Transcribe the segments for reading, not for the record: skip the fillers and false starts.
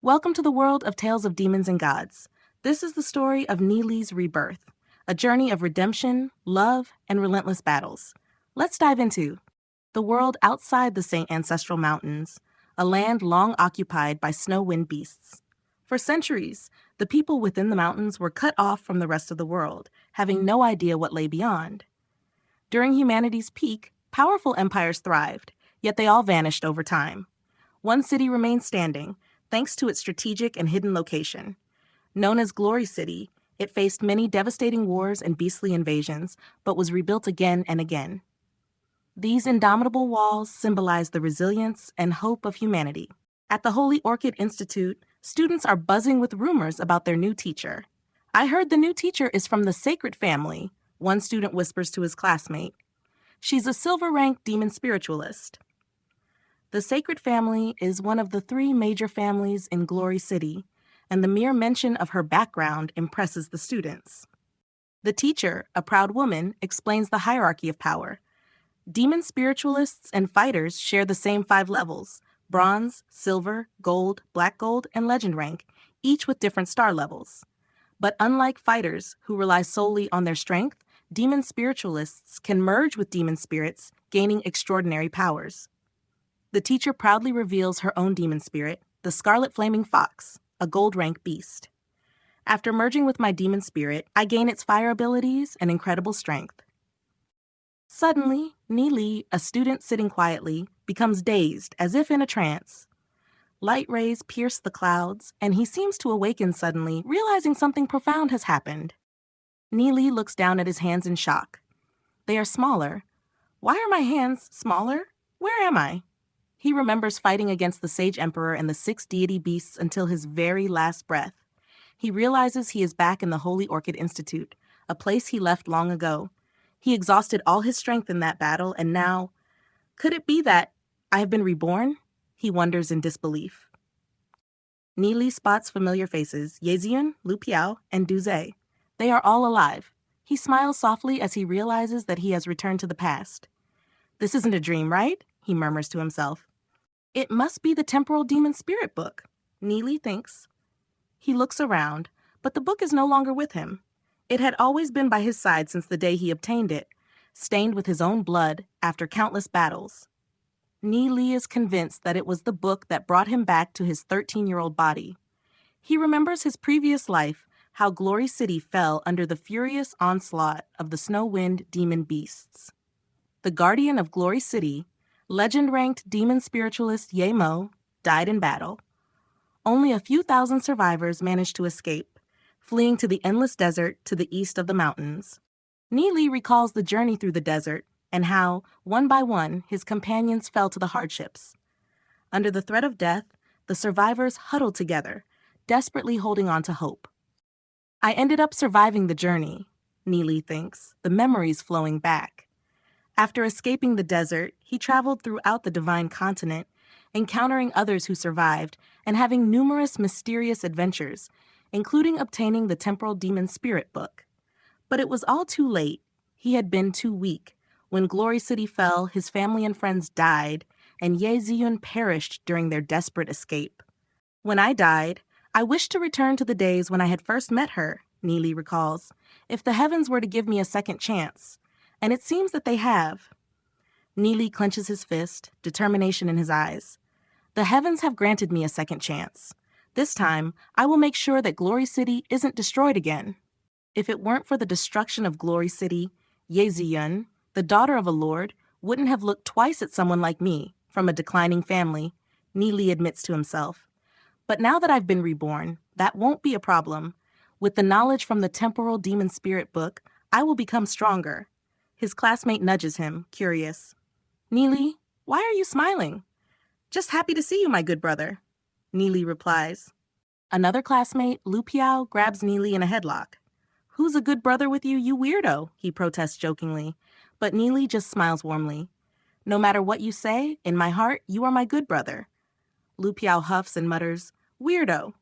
Welcome to the world of tales of demons and gods. This is the story of Nie Li's rebirth, a journey of redemption, love, and relentless battles. Let's dive into the world outside the Saint Ancestral Mountains, a land long occupied by snow-wind beasts. For centuries, the people within the mountains were cut off from the rest of the world, having no idea what lay beyond. During humanity's peak, powerful empires thrived, yet they all vanished over time. One city remained standing, thanks to its strategic and hidden location. Known as Glory City, it faced many devastating wars and beastly invasions, but was rebuilt again and again. These indomitable walls symbolize the resilience and hope of humanity. At the Holy Orchid Institute, students are buzzing with rumors about their new teacher. "I heard the new teacher is from the Sacred Family," one student whispers to his classmate. "She's a silver-rank demon spiritualist." The Sacred Family is one of the three major families in Glory City, and the mere mention of her background impresses the students. The teacher, a proud woman, explains the hierarchy of power. Demon spiritualists and fighters share the same 5 levels: bronze, silver, gold, black gold, and legend rank, each with different star levels. But unlike fighters, who rely solely on their strength, demon spiritualists can merge with demon spirits, gaining extraordinary powers. The teacher proudly reveals her own demon spirit, the Scarlet Flaming Fox, a gold rank beast. "After merging with my demon spirit, I gain its fire abilities and incredible strength." Suddenly, Nie Li, a student sitting quietly, becomes dazed, as if in a trance. Light rays pierce the clouds, and he seems to awaken suddenly, realizing something profound has happened. Nie Li looks down at his hands in shock. They are smaller. Why are my hands smaller? Where am I? He remembers fighting against the Sage Emperor and the 6 deity beasts until his very last breath. He realizes he is back in the Holy Orchid Institute, a place he left long ago. He exhausted all his strength in that battle, and now... Could it be that I have been reborn? He wonders in disbelief. Nie Li spots familiar faces: Yeziun, Lu Piao, and Duze. They are all alive. He smiles softly as he realizes that he has returned to the past. "This isn't a dream, right?" he murmurs to himself. "It must be the Temporal Demon Spirit book," Nie Li thinks. He looks around, but the book is no longer with him. It had always been by his side since the day he obtained it, stained with his own blood after countless battles. Nie Li is convinced that it was the book that brought him back to his 13-year-old body. He remembers his previous life, how Glory City fell under the furious onslaught of the snow-wind demon beasts. The guardian of Glory City, legend-ranked demon spiritualist Ye Mo, died in battle. Only a few thousand survivors managed to escape, fleeing to the endless desert to the east of the mountains. Nie Li recalls the journey through the desert and how, one by one, his companions fell to the hardships. Under the threat of death, the survivors huddled together, desperately holding on to hope. "I ended up surviving the journey," Nie Li thinks, the memories flowing back. After escaping the desert, he traveled throughout the Divine Continent, encountering others who survived and having numerous mysterious adventures, including obtaining the Temporal Demon Spirit book. But it was all too late. He had been too weak. When Glory City fell, his family and friends died, and Ye Ziyun perished during their desperate escape. "When I died, I wished to return to the days when I had first met her," Nie Li recalls, "if the heavens were to give me a second chance. And it seems that they have." Nie Li clenches his fist, determination in his eyes. "The heavens have granted me a second chance. This time, I will make sure that Glory City isn't destroyed again." If it weren't for the destruction of Glory City, Ye Ziyun, the daughter of a lord, wouldn't have looked twice at someone like me, from a declining family, Nie Li admits to himself. "But now that I've been reborn, that won't be a problem. With the knowledge from the Temporal Demon Spirit book, I will become stronger." His classmate nudges him, curious. "Nie Li, why are you smiling?" "Just happy to see you, my good brother," Nie Li replies. Another classmate, Lu Piao, grabs Nie Li in a headlock. "Who's a good brother with you, you weirdo?" he protests jokingly, but Nie Li just smiles warmly. "No matter what you say, in my heart, you are my good brother." Lu Piao huffs and mutters, "Weirdo."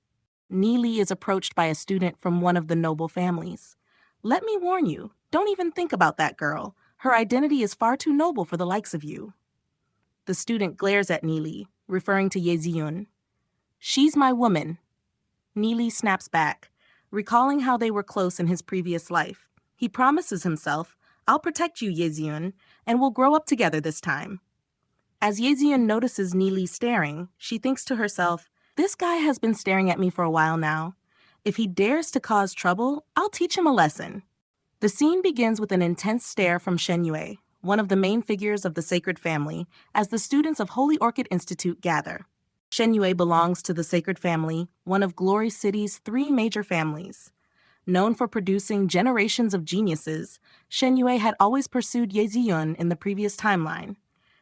Nie Li is approached by a student from one of the noble families. "Let me warn you, don't even think about that girl. Her identity is far too noble for the likes of you." The student glares at Nie Li, referring to Ye Ziyun. She's my woman. Nie Li snaps back, recalling how they were close in his previous life. He promises himself, I'll protect you, Yeziun, and we'll grow up together this time. As Yeziun notices Nie Li staring, she thinks to herself, this guy has been staring at me for a while now. If he dares to cause trouble, I'll teach him a lesson. The scene begins with an intense stare from Shen Yue, one of the main figures of the Sacred Family, as the students of Holy Orchid Institute gather. Shen Yue belongs to the Sacred Family, one of Glory City's 3 major families. Known for producing generations of geniuses, Shen Yue had always pursued Ye Ziyun in the previous timeline.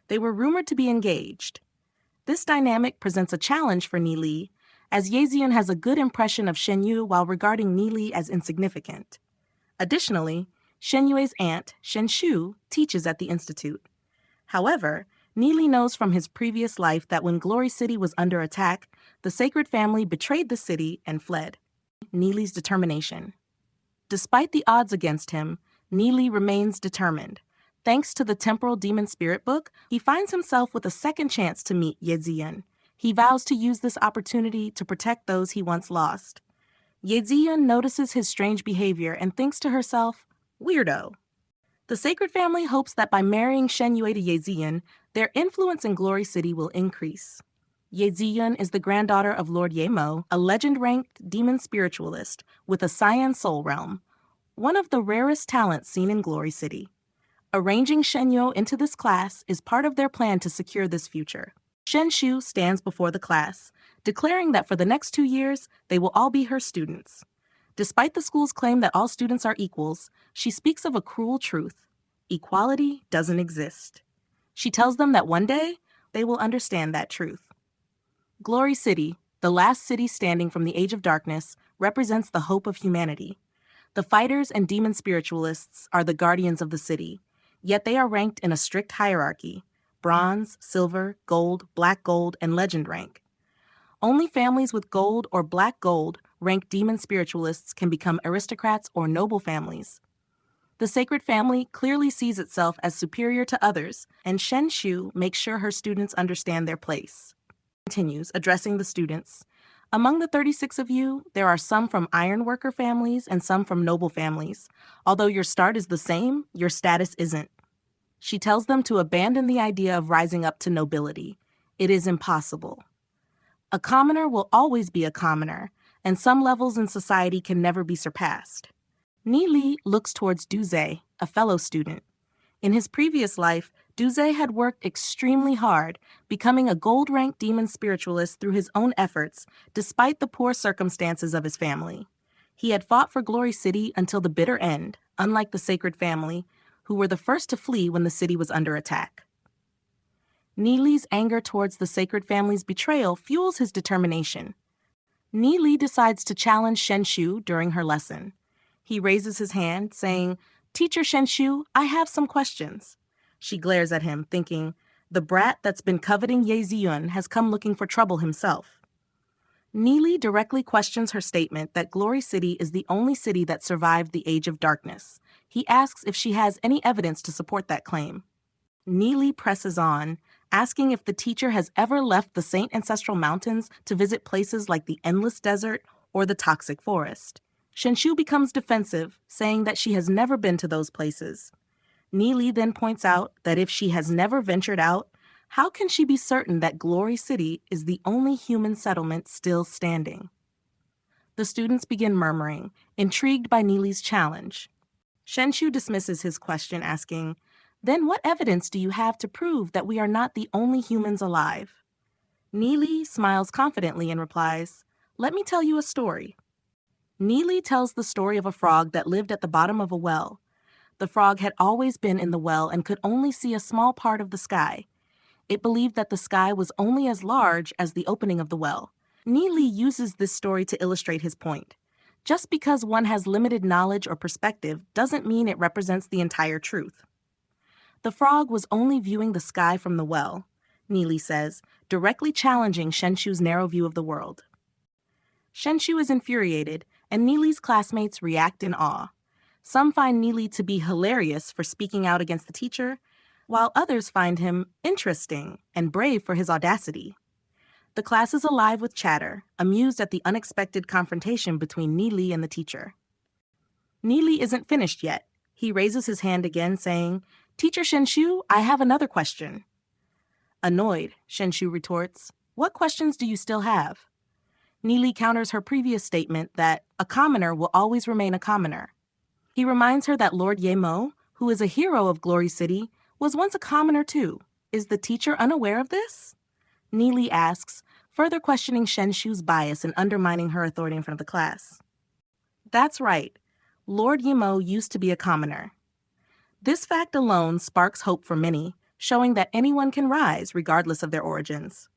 They were rumored to be engaged. This dynamic presents a challenge for Nie Li, as Ye Ziyun has a good impression of Shen Yu while regarding Nie Li as insignificant. Additionally, Shen Yue's aunt, Shen Shu, teaches at the institute. However, Nie Li knows from his previous life that when Glory City was under attack, the Sacred Family betrayed the city and fled. Nie Li's determination. Despite the odds against him, Nie Li remains determined. Thanks to the Temporal Demon Spirit book, he finds himself with a second chance to meet Ye Ziyun. He vows to use this opportunity to protect those he once lost. Ye Ziyun notices his strange behavior and thinks to herself, weirdo. The Sacred Family hopes that by marrying Shen Yue to Ye Ziyun, their influence in Glory City will increase. Ye Ziyun is the granddaughter of Lord Ye Mo, a legend-ranked demon spiritualist with a Cyan soul realm, one of the rarest talents seen in Glory City. Arranging Shen Yue into this class is part of their plan to secure this future. Shen Shu stands before the class, declaring that for the next 2 years, they will all be her students. Despite the school's claim that all students are equals, she speaks of a cruel truth. Equality doesn't exist. She tells them that one day, they will understand that truth. Glory City, the last city standing from the Age of Darkness, represents the hope of humanity. The fighters and demon spiritualists are the guardians of the city, yet they are ranked in a strict hierarchy: bronze, silver, gold, black gold, and legend rank. Only families with gold or black gold ranked demon spiritualists can become aristocrats or noble families. The Sacred Family clearly sees itself as superior to others, and Shen Shu makes sure her students understand their place. Continues, addressing the students. Among the 36 of you, there are some from ironworker families and some from noble families. Although your start is the same, your status isn't. She tells them to abandon the idea of rising up to nobility. It is impossible. A commoner will always be a commoner, and some levels in society can never be surpassed. Nie Li looks towards Duze, a fellow student. In his previous life, Duze had worked extremely hard, becoming a gold-ranked demon spiritualist through his own efforts, despite the poor circumstances of his family. He had fought for Glory City until the bitter end, unlike the Sacred Family, who were the first to flee when the city was under attack. Nie Li's anger towards the Sacred Family's betrayal fuels his determination. Nie Li decides to challenge Shen Shu during her lesson. He raises his hand, saying, "Teacher Shen Shu, I have some questions." She glares at him, thinking, the brat that's been coveting Ye Ziyun has come looking for trouble himself. Nie Li directly questions her statement that Glory City is the only city that survived the Age of Darkness. He asks if she has any evidence to support that claim. Nie Li presses on, asking if the teacher has ever left the Saint Ancestral Mountains to visit places like the Endless Desert or the Toxic Forest. Shen Shu becomes defensive, saying that she has never been to those places. Nie Li then points out that if she has never ventured out, how can she be certain that Glory City is the only human settlement still standing? The students begin murmuring, intrigued by Nie Li's challenge. Shen Shu dismisses his question, asking, "Then what evidence do you have to prove that we are not the only humans alive?" Nie Li smiles confidently and replies, "Let me tell you a story." Nie Li tells the story of a frog that lived at the bottom of a well. The frog had always been in the well and could only see a small part of the sky. It believed that the sky was only as large as the opening of the well. Nie Li uses this story to illustrate his point. Just because one has limited knowledge or perspective doesn't mean it represents the entire truth. The frog was only viewing the sky from the well, Nie Li says, directly challenging Shen Shu's narrow view of the world. Shen Shu is infuriated, and Nie Li's classmates react in awe. Some find Nie Li to be hilarious for speaking out against the teacher, while others find him interesting and brave for his audacity. The class is alive with chatter, amused at the unexpected confrontation between Nie Li and the teacher. Nie Li isn't finished yet. He raises his hand again, saying, "Teacher Shenshu, I have another question." Annoyed, Shenshu retorts, "What questions do you still have?" Nie Li counters her previous statement that a commoner will always remain a commoner. He reminds her that Lord Yemo, who is a hero of Glory City, was once a commoner too. Is the teacher unaware of this? Nie Li asks, further questioning Shenshu's bias and undermining her authority in front of the class. That's right. Lord Yemo used to be a commoner. This fact alone sparks hope for many, showing that anyone can rise regardless of their origins.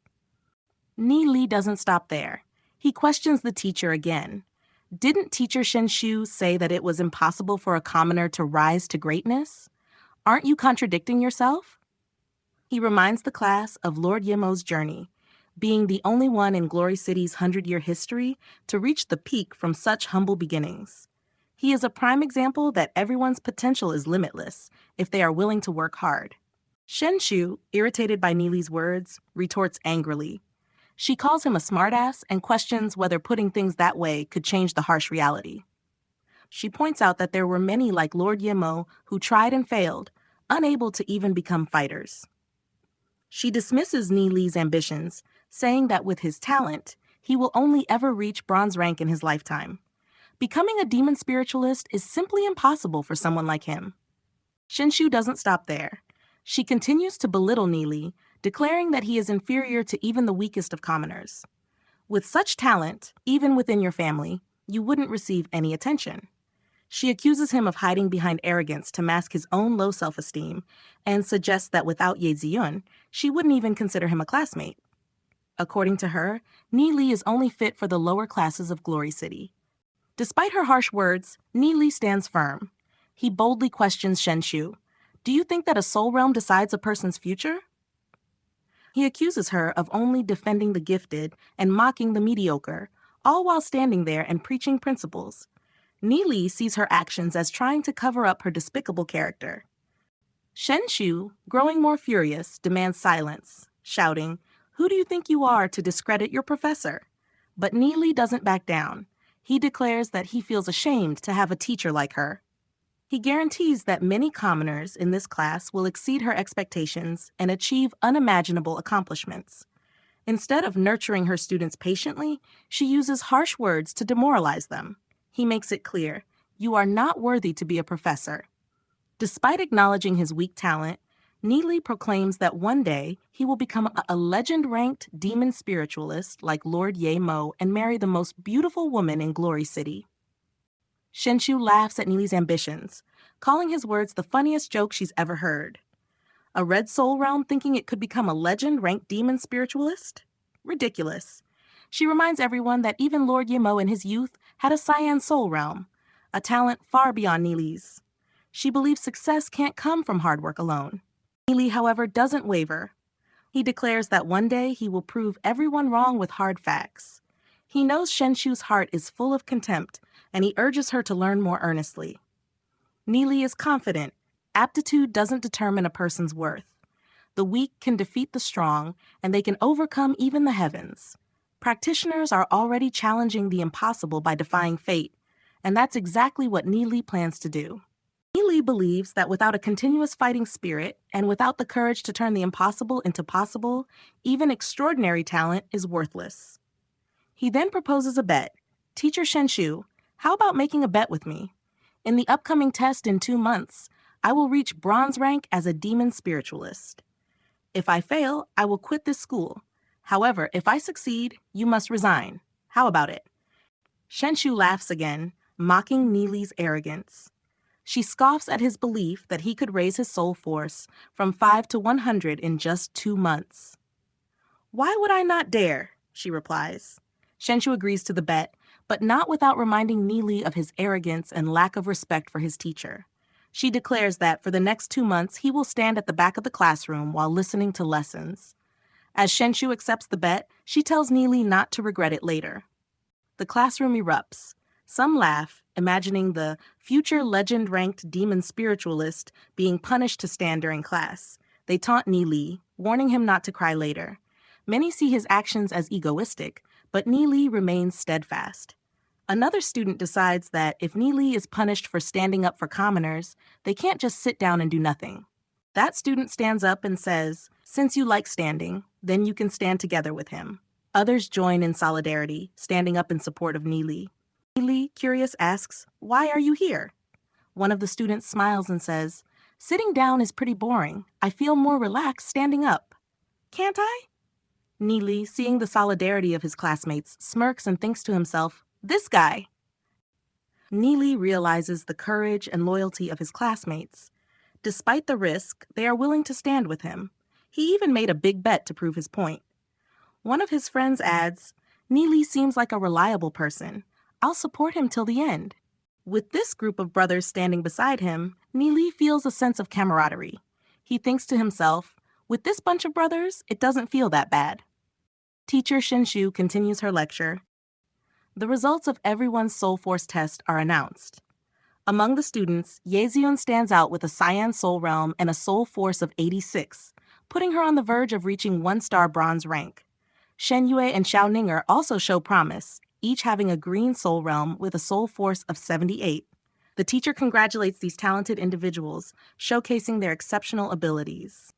Nie Li doesn't stop there. He questions the teacher again. Didn't teacher Shenshu say that it was impossible for a commoner to rise to greatness? Aren't you contradicting yourself? He reminds the class of Lord Yemo's journey, being the only one in Glory City's 100-year history to reach the peak from such humble beginnings. He is a prime example that everyone's potential is limitless if they are willing to work hard. Shenshu, irritated by Nie Li's words, retorts angrily. She calls him a smartass and questions whether putting things that way could change the harsh reality. She points out that there were many like Lord Yemo who tried and failed, unable to even become fighters. She dismisses Nie Li's ambitions, saying that with his talent, he will only ever reach bronze rank in his lifetime. Becoming a demon spiritualist is simply impossible for someone like him. Shenshu doesn't stop there. She continues to belittle Nie Li, declaring that he is inferior to even the weakest of commoners. With such talent, even within your family, you wouldn't receive any attention. She accuses him of hiding behind arrogance to mask his own low self-esteem and suggests that without Ye Ziyun, she wouldn't even consider him a classmate. According to her, Nie Li is only fit for the lower classes of Glory City. Despite her harsh words, Nie Li stands firm. He boldly questions Shenshu. Do you think that a soul realm decides a person's future? He accuses her of only defending the gifted and mocking the mediocre, all while standing there and preaching principles. Nie Li sees her actions as trying to cover up her despicable character. Shenshu, growing more furious, demands silence, shouting, "Who do you think you are to discredit your professor?" But Nie Li doesn't back down. He declares that he feels ashamed to have a teacher like her. He guarantees that many commoners in this class will exceed her expectations and achieve unimaginable accomplishments. Instead of nurturing her students patiently, she uses harsh words to demoralize them. He makes it clear, you are not worthy to be a professor. Despite acknowledging his weak talent, Nie Li proclaims that one day he will become a legend-ranked demon spiritualist like Lord Ye Mo and marry the most beautiful woman in Glory City. Shenshu laughs at Nie Li's ambitions, calling his words the funniest joke she's ever heard. A red soul realm thinking it could become a legend-ranked demon spiritualist? Ridiculous. She reminds everyone that even Lord Yemo in his youth had a cyan soul realm, a talent far beyond Nie Li's. She believes success can't come from hard work alone. Nie Li, however, doesn't waver. He declares that one day he will prove everyone wrong with hard facts. He knows Shenshu's heart is full of contempt, and he urges her to learn more earnestly. Nie Li is confident. Aptitude doesn't determine a person's worth. The weak can defeat the strong, and they can overcome even the heavens. Practitioners are already challenging the impossible by defying fate, and that's exactly what Nie Li plans to do. Nie Li believes that without a continuous fighting spirit and without the courage to turn the impossible into possible, even extraordinary talent is worthless. He then proposes a bet. Teacher Shenshu, how about making a bet with me? In the upcoming test in 2 months, I will reach bronze rank as a demon spiritualist. If I fail, I will quit this school. However, if I succeed, you must resign. How about it? Shenshu laughs again, mocking Nie Li's arrogance. She scoffs at his belief that he could raise his soul force from 5 to 100 in just 2 months. Why would I not dare? She replies. Shenshu agrees to the bet, but not without reminding Nie Li of his arrogance and lack of respect for his teacher. She declares that for the next 2 months, he will stand at the back of the classroom while listening to lessons. As Shenshu accepts the bet, she tells Nie Li not to regret it later. The classroom erupts. Some laugh, imagining the future legend-ranked demon spiritualist being punished to stand during class. They taunt Nie Li, warning him not to cry later. Many see his actions as egoistic, but Nie Li remains steadfast. Another student decides that if Nie Li is punished for standing up for commoners, they can't just sit down and do nothing. That student stands up and says, "Since you like standing, then you can stand together with him." Others join in solidarity, standing up in support of Nie Li. Nie Li, curious, asks, "Why are you here?" One of the students smiles and says, "Sitting down is pretty boring. I feel more relaxed standing up. Can't I?" Nie Li, seeing the solidarity of his classmates, smirks and thinks to himself, "This guy." Nie Li realizes the courage and loyalty of his classmates. Despite the risk, they are willing to stand with him. He even made a big bet to prove his point. One of his friends adds, "Nie Li seems like a reliable person. I'll support him till the end." With this group of brothers standing beside him, Nie Li feels a sense of camaraderie. He thinks to himself, "With this bunch of brothers, it doesn't feel that bad." Teacher Shinshu continues her lecture. The results of everyone's Soul Force test are announced. Among the students, Yeziun stands out with a Cyan Soul Realm and a Soul Force of 86, putting her on the verge of reaching 1-star bronze rank. Shen Yue and Xiao Ninger also show promise, each having a green Soul Realm with a Soul Force of 78. The teacher congratulates these talented individuals, showcasing their exceptional abilities.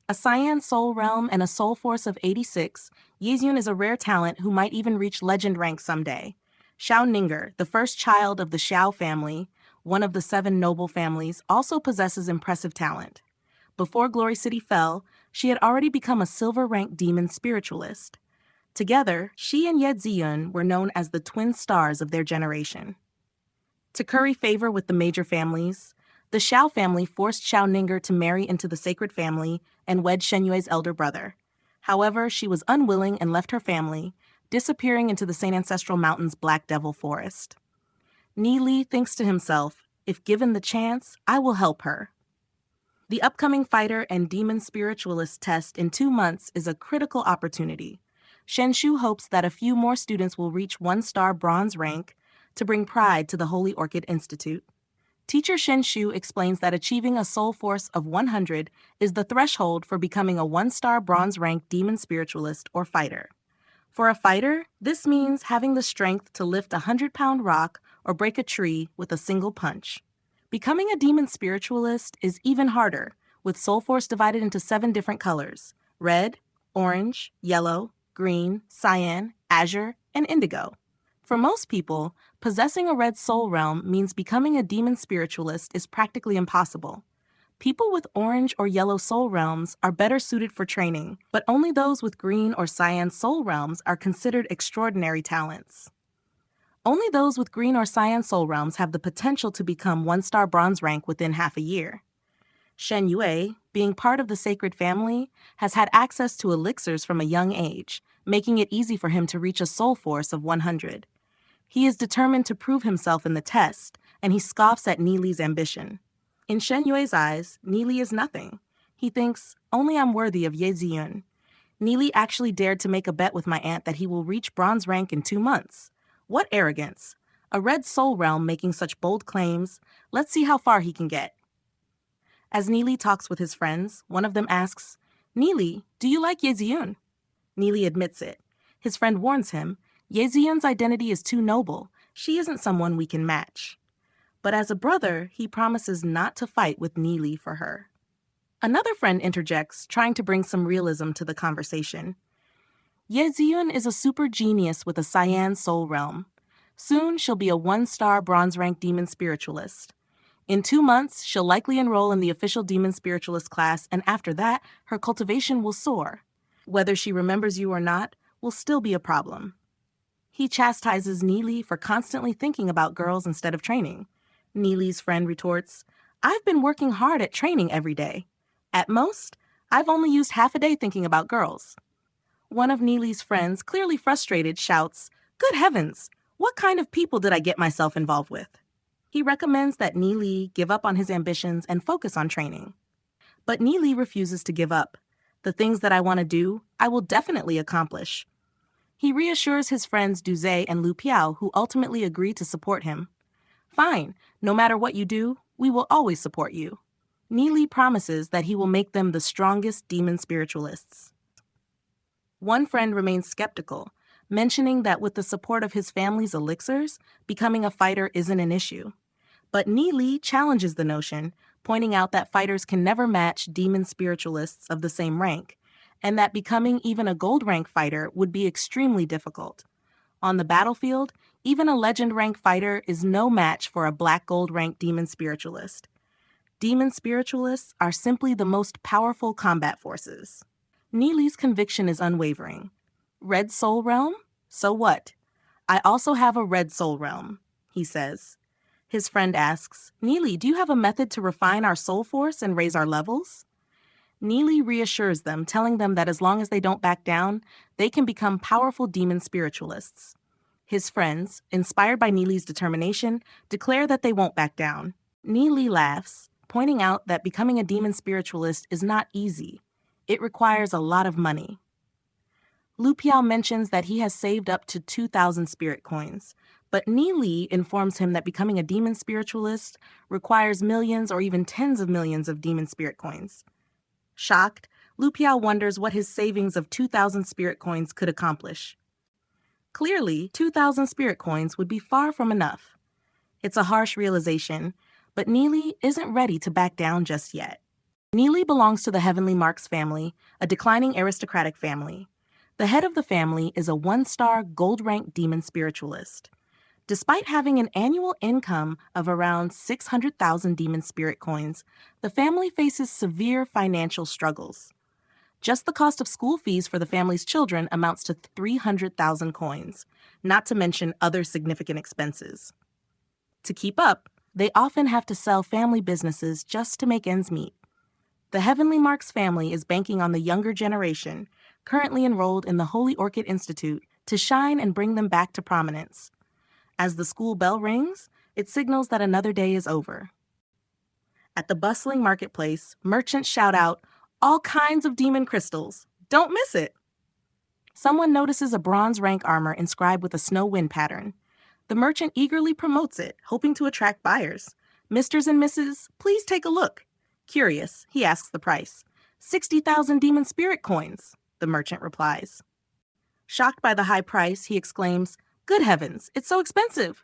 A Cyan Soul Realm and a Soul Force of 86, Yeziun is a rare talent who might even reach legend rank someday. Xiao Ninger, the first child of the Xiao family, one of the 7 noble families, also possesses impressive talent. Before Glory City fell, she had already become a silver-rank demon spiritualist. Together, she and Ye Ziyun were known as the twin stars of their generation. To curry favor with the major families, the Xiao family forced Xiao Ninger to marry into the sacred family and wed Shen Yue's elder brother. However, she was unwilling and left her family, disappearing into the St. Ancestral Mountain's Black Devil Forest. Nie Li thinks to himself, "If given the chance, I will help her." The upcoming fighter and demon spiritualist test in 2 months is a critical opportunity. Shenshu hopes that a few more students will reach 1-star bronze rank to bring pride to the Holy Orchid Institute. Teacher Shenshu explains that achieving a soul force of 100 is the threshold for becoming a 1-star bronze rank demon spiritualist or fighter. For a fighter, this means having the strength to lift a 100-pound rock or break a tree with a single punch. Becoming a demon spiritualist is even harder, with soul force divided into 7 different colors: red, orange, yellow, green, cyan, azure, and indigo. For most people, possessing a red soul realm means becoming a demon spiritualist is practically impossible. People with orange or yellow soul realms are better suited for training, but only those with green or cyan soul realms are considered extraordinary talents. Only those with green or cyan soul realms have the potential to become 1-star bronze rank within half a year. Shen Yue, being part of the sacred family, has had access to elixirs from a young age, making it easy for him to reach a soul force of 100. He is determined to prove himself in the test, and he scoffs at Nie Li's ambition. In Shen Yue's eyes, Nie Li is nothing. He thinks, "Only I'm worthy of Ye Ziyun." Nie Li actually dared to make a bet with my aunt that he will reach bronze rank in 2 months. What arrogance! A red soul realm making such bold claims. Let's see how far he can get. As Nie Li talks with his friends, one of them asks, "Nie Li, do you like Ye Ziyun?" Nie Li admits it. His friend warns him, "Ye Ziyun's identity is too noble. She isn't someone we can match." But as a brother, he promises not to fight with Nie Li for her. Another friend interjects, trying to bring some realism to the conversation. Ye Ziyun is a super genius with a cyan soul realm. Soon she'll be a 1-star bronze rank demon spiritualist. In 2 months, she'll likely enroll in the official demon spiritualist class, and after that, her cultivation will soar. Whether she remembers you or not will still be a problem. He chastises Nie Li for constantly thinking about girls instead of training. Nie Li's friend retorts, "I've been working hard at training every day. At most, I've only used half a day thinking about girls." One of Nie Li's friends, clearly frustrated, shouts, "Good heavens, what kind of people did I get myself involved with?" He recommends that Nie Li give up on his ambitions and focus on training. But Nie Li refuses to give up. "The things that I want to do, I will definitely accomplish." He reassures his friends Duze and Lu Piao, who ultimately agree to support him. "Fine, no matter what you do, we will always support you." Nie Li promises that he will make them the strongest demon spiritualists. One friend remains skeptical, mentioning that with the support of his family's elixirs, becoming a fighter isn't an issue. But Nie Li challenges the notion, pointing out that fighters can never match demon spiritualists of the same rank, and that becoming even a gold rank fighter would be extremely difficult. On the battlefield, even a legend rank fighter is no match for a black gold rank demon spiritualist. Demon spiritualists are simply the most powerful combat forces. Nie Li's conviction is unwavering. Red Soul Realm? So what? I also have a Red Soul Realm, he says. His friend asks, Nie Li, do you have a method to refine our soul force and raise our levels? Nie Li reassures them, telling them that as long as they don't back down, they can become powerful demon spiritualists. His friends, inspired by Nie Li's determination, declare that they won't back down. Nie Li laughs, pointing out that becoming a demon spiritualist is not easy. It requires a lot of money. Lu Piao mentions that he has saved up to 2,000 spirit coins, but Nie Li informs him that becoming a demon spiritualist requires millions or even tens of millions of demon spirit coins. Shocked, Lu Piao wonders what his savings of 2,000 spirit coins could accomplish. Clearly, 2,000 spirit coins would be far from enough. It's a harsh realization, but Nie Li isn't ready to back down just yet. Nie Li belongs to the Heavenly Marks family, a declining aristocratic family. The head of the family is a one-star gold-rank demon spiritualist. Despite having an annual income of around 600,000 demon spirit coins, the family faces severe financial struggles. Just the cost of school fees for the family's children amounts to 300,000 coins, not to mention other significant expenses. To keep up, they often have to sell family businesses just to make ends meet. The Heavenly Marks family is banking on the younger generation, currently enrolled in the Holy Orchid Institute, to shine and bring them back to prominence. As the school bell rings, it signals that another day is over. At the bustling marketplace, merchants shout out, "All kinds of demon crystals! Don't miss it!" Someone notices a bronze rank armor inscribed with a snow wind pattern. The merchant eagerly promotes it, hoping to attract buyers. "Misters and Misses, please take a look." Curious, he asks the price. 60,000 demon spirit coins, the merchant replies. Shocked by the high price, he exclaims, "Good heavens, it's so expensive!"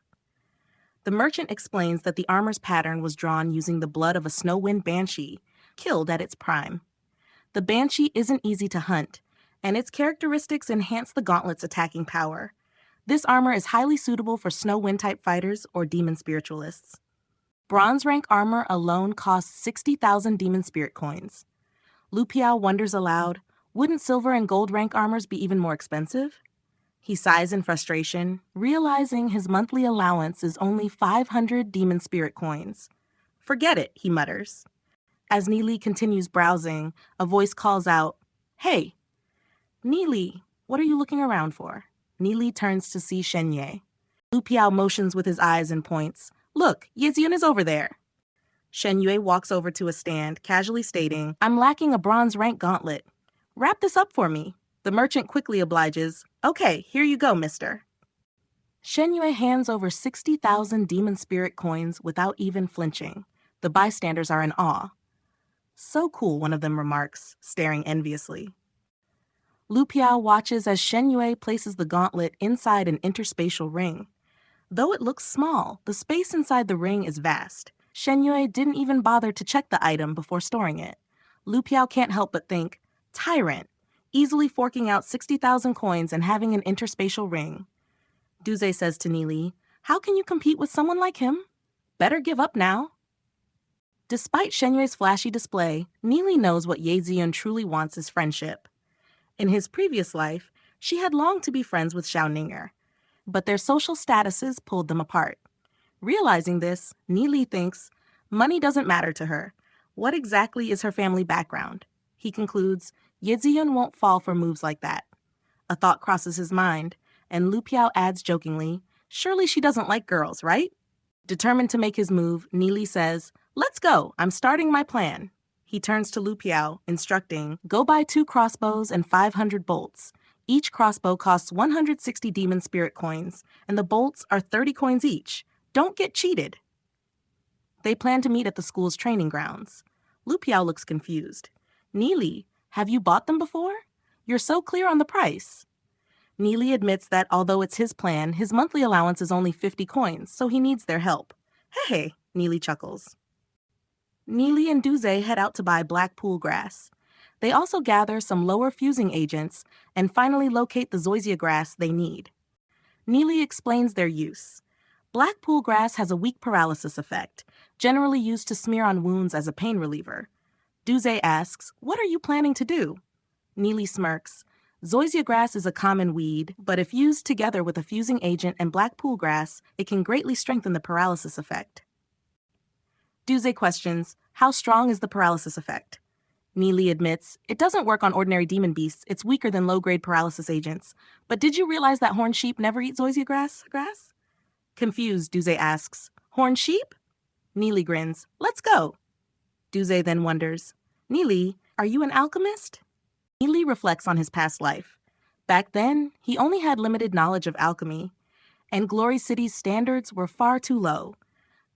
The merchant explains that the armor's pattern was drawn using the blood of a snow wind banshee, killed at its prime. The banshee isn't easy to hunt, and its characteristics enhance the gauntlet's attacking power. This armor is highly suitable for snow wind-type fighters or demon spiritualists. Bronze rank armor alone costs 60,000 demon spirit coins. Lu Piao wonders aloud, wouldn't silver and gold rank armors be even more expensive? He sighs in frustration, realizing his monthly allowance is only 500 demon spirit coins. "Forget it," he mutters. As Nie Li continues browsing, a voice calls out, "Hey!" "Nie Li, what are you looking around for?" Nie Li turns to see Shen Ye. Lu Piao motions with his eyes and points, "Look, Yeziun is over there." Shen Yue walks over to a stand, casually stating, "I'm lacking a bronze rank gauntlet. Wrap this up for me." The merchant quickly obliges, "Okay, here you go, mister." Shen Yue hands over 60,000 demon spirit coins without even flinching. The bystanders are in awe. "So cool," one of them remarks, staring enviously. Lu Piao watches as Shen Yue places the gauntlet inside an interspatial ring. Though it looks small, the space inside the ring is vast. Shen Yue didn't even bother to check the item before storing it. Lu Piao can't help but think, tyrant, easily forking out 60,000 coins and having an interspatial ring. Duze says to Nie Li, "How can you compete with someone like him? Better give up now." Despite Shen Yue's flashy display, Nie Li knows what Ye Ziun truly wants is friendship. In his previous life, she had longed to be friends with Xiao Ninger, but their social statuses pulled them apart. Realizing this, Nie Li thinks, money doesn't matter to her. What exactly is her family background? He concludes, Ye Ziun won't fall for moves like that. A thought crosses his mind, and Lu Piao adds jokingly, "Surely she doesn't like girls, right?" Determined to make his move, Nie Li says, "Let's go, I'm starting my plan." He turns to Lu Piao, instructing, "Go buy 2 crossbows and 500 bolts. Each crossbow costs 160 demon spirit coins, and the bolts are 30 coins each. Don't get cheated." They plan to meet at the school's training grounds. Lu Piao looks confused. "Nie Li, have you bought them before?" You're so clear on the price. Nie Li admits that although it's his plan, his monthly allowance is only 50 coins, so he needs their help. Hey, Nie Li chuckles. Nie Li and Duze head out to buy black pool grass. They also gather some lower fusing agents and finally locate the zoysia grass they need. Nie Li explains their use. Black pool grass has a weak paralysis effect, generally used to smear on wounds as a pain reliever. Duze asks, "What are you planning to do?" Nie Li smirks. Zoysia grass is a common weed, but if used together with a fusing agent and black pool grass, it can greatly strengthen the paralysis effect. Duze questions, "How strong is the paralysis effect?" Nie Li admits, "It doesn't work on ordinary demon beasts, it's weaker than low-grade paralysis agents. But did you realize that horned sheep never eat zoysia grass? Confused, Duze asks, "Horned sheep?" Nie Li grins, "Let's go." Duze then wonders, "Nie Li, are you an alchemist?" Nie Li reflects on his past life. Back then, he only had limited knowledge of alchemy, and Glory City's standards were far too low.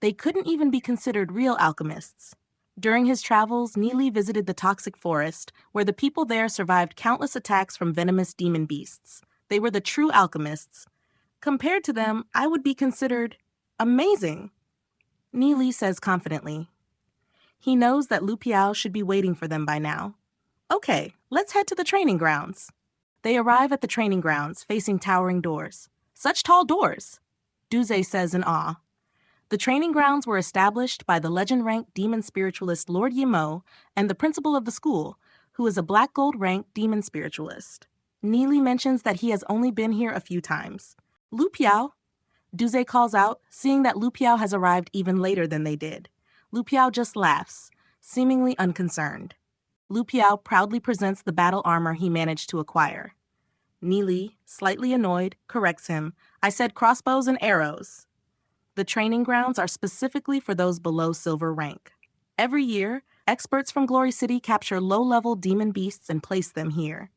They couldn't even be considered real alchemists. During his travels, Nie Li visited the toxic forest, where the people there survived countless attacks from venomous demon beasts. They were the true alchemists. Compared to them, I would be considered amazing. Nie Li says confidently. He knows that Lu Piao should be waiting for them by now. Okay, let's head to the training grounds. They arrive at the training grounds, facing towering doors. Such tall doors, Duze says in awe. The training grounds were established by the legend-ranked demon spiritualist Lord Yimo and the principal of the school, who is a black gold-ranked demon spiritualist. Nie Li mentions that he has only been here a few times. Lu Piao, Duze calls out, seeing that Lu Piao has arrived even later than they did. Lu Piao just laughs, seemingly unconcerned. Lu Piao proudly presents the battle armor he managed to acquire. Nie Li, slightly annoyed, corrects him. "I said crossbows and arrows." The training grounds are specifically for those below silver rank. Every year, experts from Glory City capture low-level demon beasts and place them here.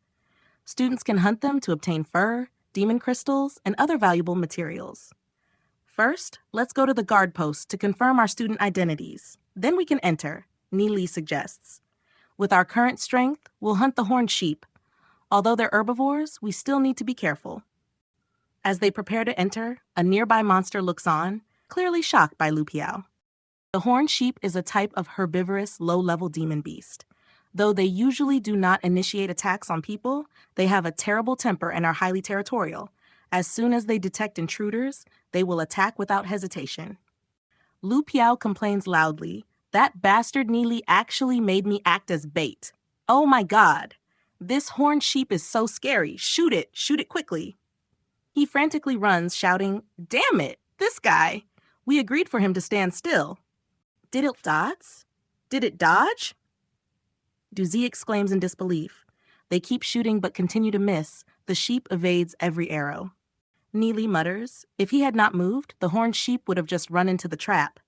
Students can hunt them to obtain fur, demon crystals, and other valuable materials. First, let's go to the guard post to confirm our student identities. Then we can enter, Nie Li suggests. With our current strength, we'll hunt the horned sheep. Although they're herbivores, we still need to be careful. As they prepare to enter, a nearby monster looks on, clearly shocked by Lu Piao. The horned sheep is a type of herbivorous, low-level demon beast. Though they usually do not initiate attacks on people, they have a terrible temper and are highly territorial. As soon as they detect intruders, they will attack without hesitation. Lu Piao complains loudly, "That bastard Nie Li actually made me act as bait. Oh my god! This horned sheep is so scary. Shoot it quickly." He frantically runs, shouting, "Damn it, this guy! We agreed for him to stand still." Did it dodge? Did it dodge? Duzi exclaims in disbelief. They keep shooting but continue to miss. The sheep evades every arrow. Nie Li mutters, "If he had not moved, the horned sheep would have just run into the trap."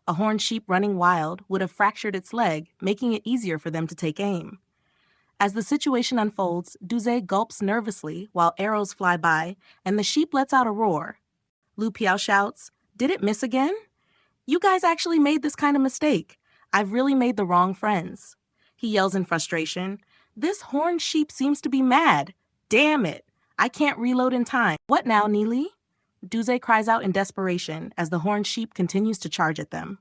A horned sheep running wild would have fractured its leg, making it easier for them to take aim. As the situation unfolds, Duze gulps nervously while arrows fly by, and the sheep lets out a roar. Lu Piao shouts, "Did it miss again? You guys actually made this kind of mistake. I've really made the wrong friends." He yells in frustration, "This horned sheep seems to be mad. Damn it. I can't reload in time. What now, Nie Li?" Duze cries out in desperation as the horned sheep continues to charge at them.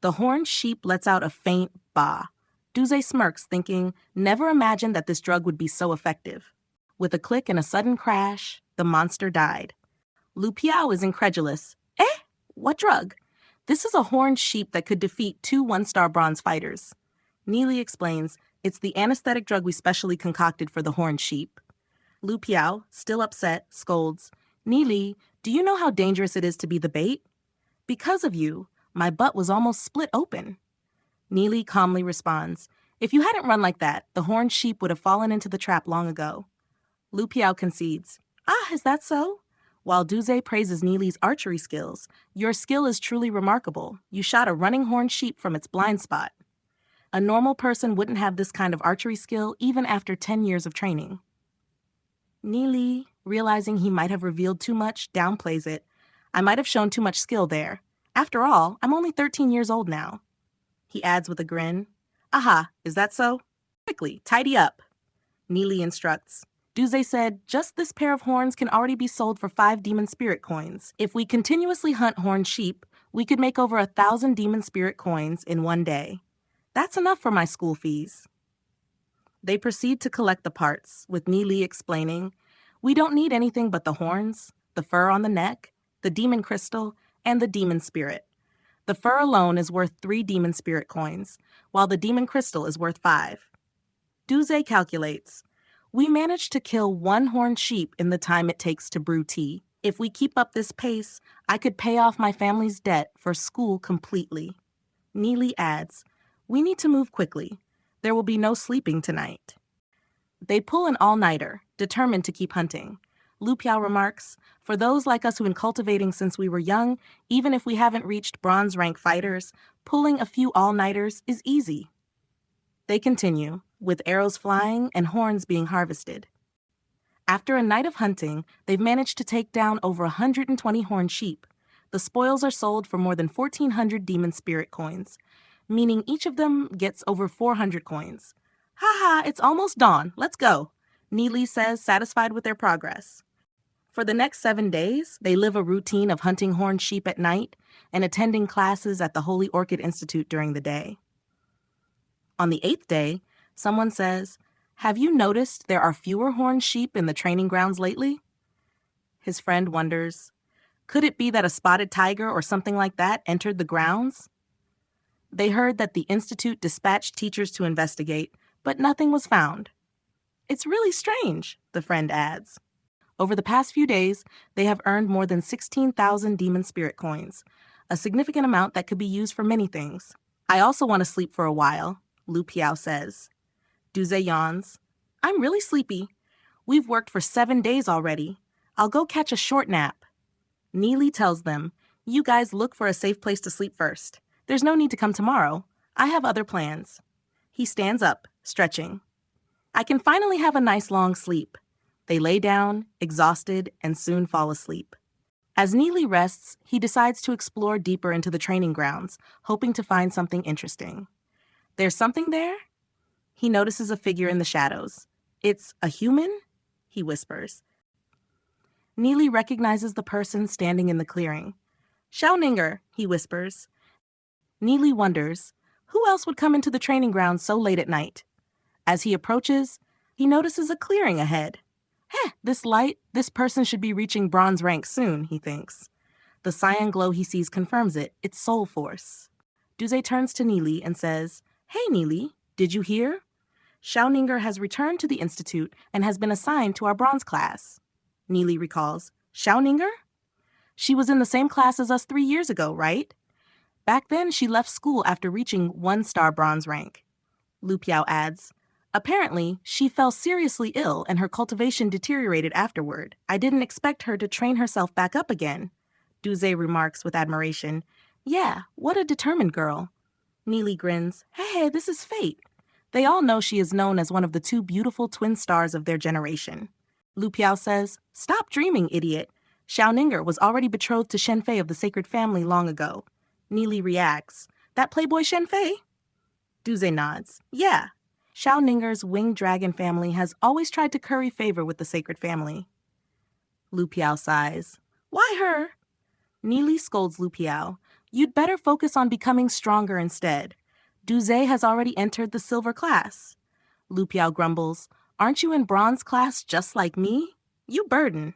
The horned sheep lets out a faint baa. Duze smirks, thinking, "Never imagined that this drug would be so effective." With a click and a sudden crash, the monster died. Lu Piao is incredulous. "Eh? What drug?" "This is a horned sheep that could defeat 2 one-star bronze fighters." Nie Li explains, "It's the anesthetic drug we specially concocted for the horned sheep." Lu Piao, still upset, scolds, "Nie Li, do you know how dangerous it is to be the bait? Because of you, my butt was almost split open." Nie Li calmly responds, "If you hadn't run like that, the horned sheep would have fallen into the trap long ago." Lu Piao concedes, "Ah, is that so?" While Duze praises Nie Li's archery skills, "Your skill is truly remarkable. You shot a running horned sheep from its blind spot." A normal person wouldn't have this kind of archery skill even after 10 years of training. Nie Li, realizing he might have revealed too much, downplays it. "I might have shown too much skill there. After all, I'm only 13 years old now." He adds with a grin, "Aha, is that so? Quickly, tidy up." Nie Li instructs. Duze said, just this pair of horns can already be sold for 5 demon spirit coins. If we continuously hunt horned sheep, we could make over 1,000 demon spirit coins in one day. That's enough for my school fees. They proceed to collect the parts, with Nie Li explaining, we don't need anything but the horns, the fur on the neck, the demon crystal, and the demon spirit. The fur alone is worth 3 demon spirit coins, while the demon crystal is worth 5. Duze calculates, we managed to kill 1 horned sheep in the time it takes to brew tea. If we keep up this pace, I could pay off my family's debt for school completely. Nie Li adds, we need to move quickly. There will be no sleeping tonight. They pull an all-nighter, determined to keep hunting. Lu Piao remarks, for those like us who've been cultivating since we were young, even if we haven't reached bronze rank fighters, pulling a few all-nighters is easy. They continue, with arrows flying and horns being harvested. After a night of hunting, they've managed to take down over 120 horned sheep. The spoils are sold for more than 1,400 demon spirit coins, meaning each of them gets over 400 coins. Ha, it's almost dawn. Let's go, Nie Li says, satisfied with their progress. For the next 7 days, they live a routine of hunting horned sheep at night and attending classes at the Holy Orchid Institute during the day. On the 8th day, someone says, have you noticed there are fewer horned sheep in the training grounds lately? His friend wonders, could it be that a spotted tiger or something like that entered the grounds? They heard that the institute dispatched teachers to investigate, but nothing was found. It's really strange, the friend adds. Over the past few days, they have earned more than 16,000 demon spirit coins, a significant amount that could be used for many things. I also want to sleep for a while, Lu Piao says. Duze yawns. I'm really sleepy. We've worked for 7 days already. I'll go catch a short nap. Nie Li tells them, you guys look for a safe place to sleep first. There's no need to come tomorrow. I have other plans. He stands up, stretching. I can finally have a nice long sleep. They lay down, exhausted, and soon fall asleep. As Nie Li rests, he decides to explore deeper into the training grounds, hoping to find something interesting. There's something there? He notices a figure in the shadows. It's a human? He whispers. Nie Li recognizes the person standing in the clearing. Xiaoninger, he whispers. Nie Li wonders, who else would come into the training grounds so late at night? As he approaches, he notices a clearing ahead. This person should be reaching bronze rank soon, he thinks. The cyan glow he sees confirms it. It's soul force. Duze turns to Nie Li and says, hey, Nie Li, did you hear? Xiaoninger has returned to the institute and has been assigned to our bronze class. Nie Li recalls, Xiaoninger? She was in the same class as us 3 years ago, right? Back then, she left school after reaching 1-star bronze rank. Lu Piao adds, apparently, she fell seriously ill and her cultivation deteriorated afterward. I didn't expect her to train herself back up again. Duze remarks with admiration, yeah, what a determined girl. Nie Li grins, hey, this is fate. They all know she is known as one of the 2 beautiful twin stars of their generation. Lu Piao says, stop dreaming, idiot. Xiaoninger was already betrothed to Shenfei of the Sacred Family long ago. Nie Li reacts, that playboy Shenfei? Duze nods, yeah. Xiaoninger's winged dragon family has always tried to curry favor with the Sacred Family. Lu Piao sighs, why her? Nie Li scolds Lu Piao, you'd better focus on becoming stronger instead. Duze has already entered the silver class. Lu Piao grumbles, aren't you in bronze class just like me? You burden.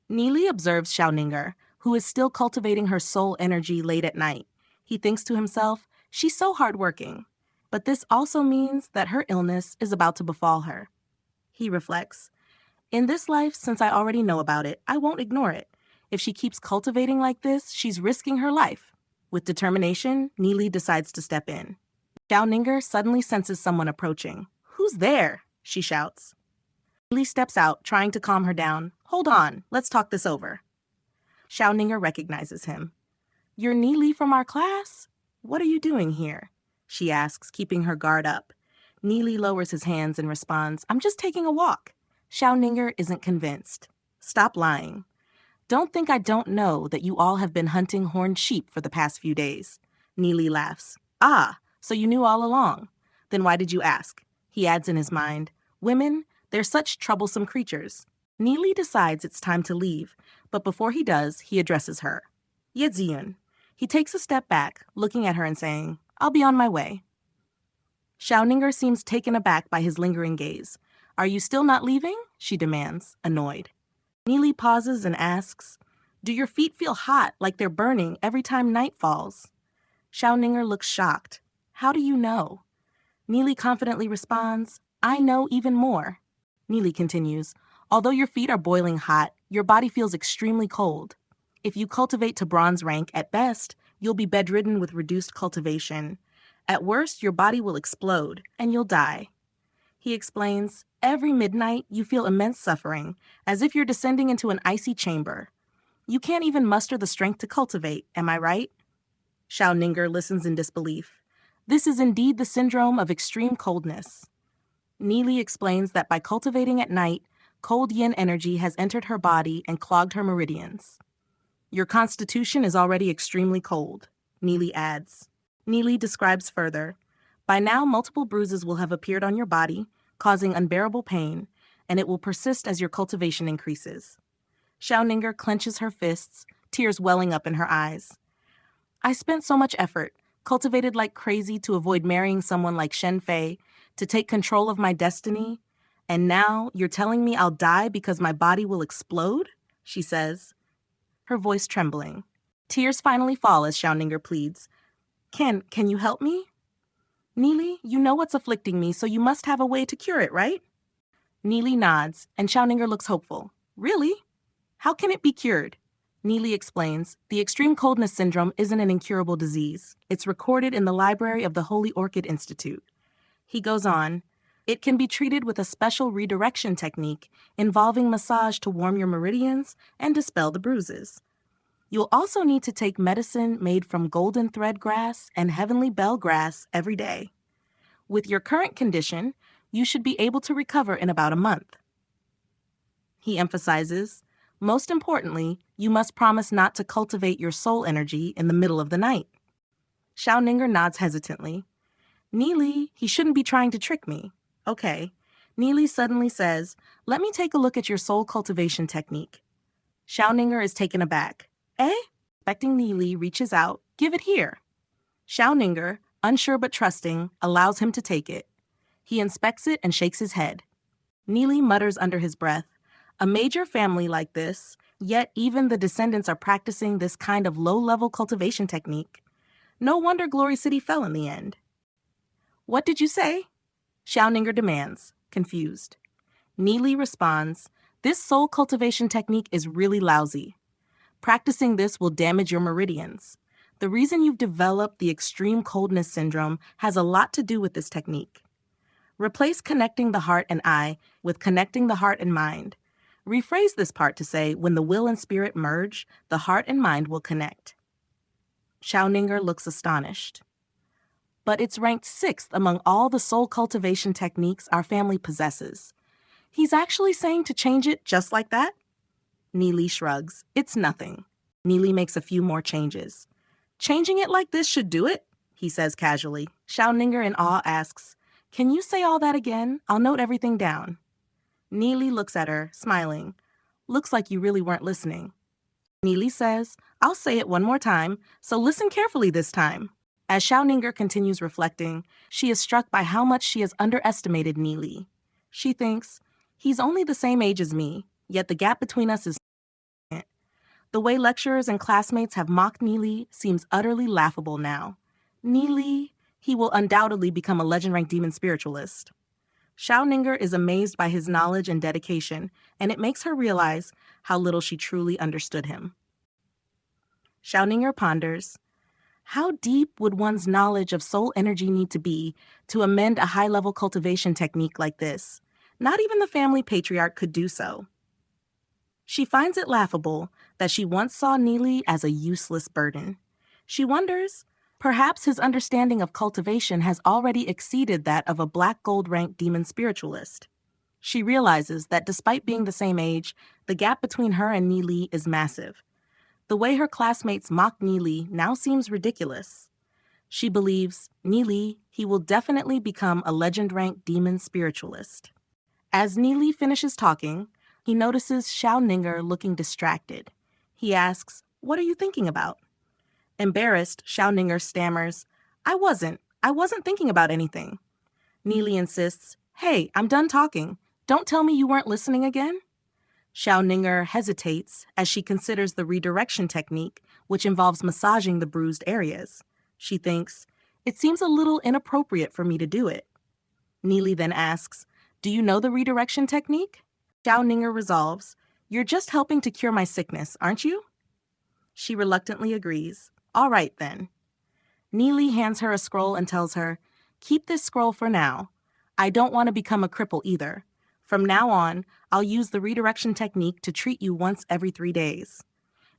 Nie Li observes Xiaoninger, who is still cultivating her soul energy late at night. He thinks to himself, she's so hardworking. But this also means that her illness is about to befall her. He reflects, in this life, since I already know about it, I won't ignore it. If she keeps cultivating like this, she's risking her life. With determination, Nie Li decides to step in. Xiaoninger suddenly senses someone approaching. Who's there? She shouts. Nie Li steps out, trying to calm her down. Hold on, let's talk this over. Xiaoninger recognizes him. You're Nie Li from our class? What are you doing here? She asks, keeping her guard up. Nie Li lowers his hands and responds, I'm just taking a walk. Xiaoninger isn't convinced. Stop lying. Don't think I don't know that you all have been hunting horned sheep for the past few days. Nie Li laughs. Ah, so you knew all along. Then why did you ask? He adds in his mind, Women, they're such troublesome creatures. Nie Li decides it's time to leave, but before he does, he addresses her. Yeziyun. He takes a step back, looking at her and saying, I'll be on my way. Xiaoninger seems taken aback by his lingering gaze. Are you still not leaving? She demands, annoyed. Nie Li pauses and asks, do your feet feel hot like they're burning every time night falls? Xiaoninger looks shocked. How do you know? Nie Li confidently responds, I know even more. Nie Li continues, although your feet are boiling hot, your body feels extremely cold. If you cultivate to bronze rank, at best, you'll be bedridden with reduced cultivation. At worst, your body will explode, and you'll die. He explains, every midnight, you feel immense suffering, as if you're descending into an icy chamber. You can't even muster the strength to cultivate, am I right? Xiaoninger listens in disbelief. This is indeed the syndrome of extreme coldness. Nie Li explains that by cultivating at night, cold yin energy has entered her body and clogged her meridians. Your constitution is already extremely cold, Nie Li adds. Nie Li describes further. By now, multiple bruises will have appeared on your body, causing unbearable pain, and it will persist as your cultivation increases. Xiaoninger clenches her fists, tears welling up in her eyes. I spent so much effort, cultivated like crazy to avoid marrying someone like Shen Fei, to take control of my destiny, and now you're telling me I'll die because my body will explode? She says, her voice trembling. Tears finally fall as Xiaoninger pleads. Can you help me? Nie Li, you know what's afflicting me, so you must have a way to cure it, right? Nie Li nods, and Xiaoninger looks hopeful. Really? How can it be cured? Nie Li explains, the extreme coldness syndrome isn't an incurable disease. It's recorded in the library of the Holy Orchid Institute. He goes on, it can be treated with a special redirection technique involving massage to warm your meridians and dispel the bruises. You'll also need to take medicine made from golden thread grass and heavenly bell grass every day. With your current condition, you should be able to recover in about a month. He emphasizes, most importantly, you must promise not to cultivate your soul energy in the middle of the night. Xiaoninger nods hesitantly. Nie Li, he shouldn't be trying to trick me. Okay. Nie Li suddenly says, let me take a look at your soul cultivation technique. Xiaoninger is taken aback. Eh? Expecting Nie Li reaches out, give it here. Xiaoninger, unsure but trusting, allows him to take it. He inspects it and shakes his head. Nie Li mutters under his breath, a major family like this, yet even the descendants are practicing this kind of low-level cultivation technique. No wonder Glory City fell in the end. What did you say? Xiaoninger demands, confused. Nie Li responds, this soul cultivation technique is really lousy. Practicing this will damage your meridians. The reason you've developed the extreme coldness syndrome has a lot to do with this technique. Replace connecting the heart and eye with connecting the heart and mind. Rephrase this part to say, when the will and spirit merge, the heart and mind will connect. Xiaoninger looks astonished. But it's ranked 6th among all the soul cultivation techniques our family possesses. He's actually saying to change it just like that? Nie Li shrugs. It's nothing. Nie Li makes a few more changes. Changing it like this should do it, he says casually. Xiaoninger in awe asks, can you say all that again? I'll note everything down. Nie Li looks at her, smiling. Looks like you really weren't listening. Nie Li says, I'll say it one more time, so listen carefully this time. As Xiaoninger continues reflecting, she is struck by how much she has underestimated Nie Li. She thinks, he's only the same age as me, yet the gap between us is the way lecturers and classmates have mocked Nie Li seems utterly laughable now. Nie Li, he will undoubtedly become a legend-ranked demon spiritualist. Xiaoninger is amazed by his knowledge and dedication, and it makes her realize how little she truly understood him. Xiaoninger ponders, how deep would one's knowledge of soul energy need to be to amend a high-level cultivation technique like this? Not even the family patriarch could do so. She finds it laughable that she once saw Nie Li as a useless burden. She wonders, perhaps his understanding of cultivation has already exceeded that of a black gold-ranked demon spiritualist. She realizes that despite being the same age, the gap between her and Nie Li is massive. The way her classmates mock Nie Li now seems ridiculous. She believes, Nie Li, he will definitely become a legend-ranked demon spiritualist. As Nie Li finishes talking, he notices Xiao Ninger looking distracted. He asks, "What are you thinking about?" Embarrassed, Xiao Ninger stammers, I wasn't thinking about anything." Nie Li insists, "Hey, I'm done talking. Don't tell me you weren't listening again." Xiao Ninger hesitates as she considers the redirection technique, which involves massaging the bruised areas. She thinks, "It seems a little inappropriate for me to do it." Nie Li then asks, "Do you know the redirection technique?" Xiao Ninger resolves, "You're just helping to cure my sickness, aren't you?" She reluctantly agrees. "All right, then." Nie Li hands her a scroll and tells her, "Keep this scroll for now. I don't want to become a cripple either. From now on, I'll use the redirection technique to treat you once every 3 days.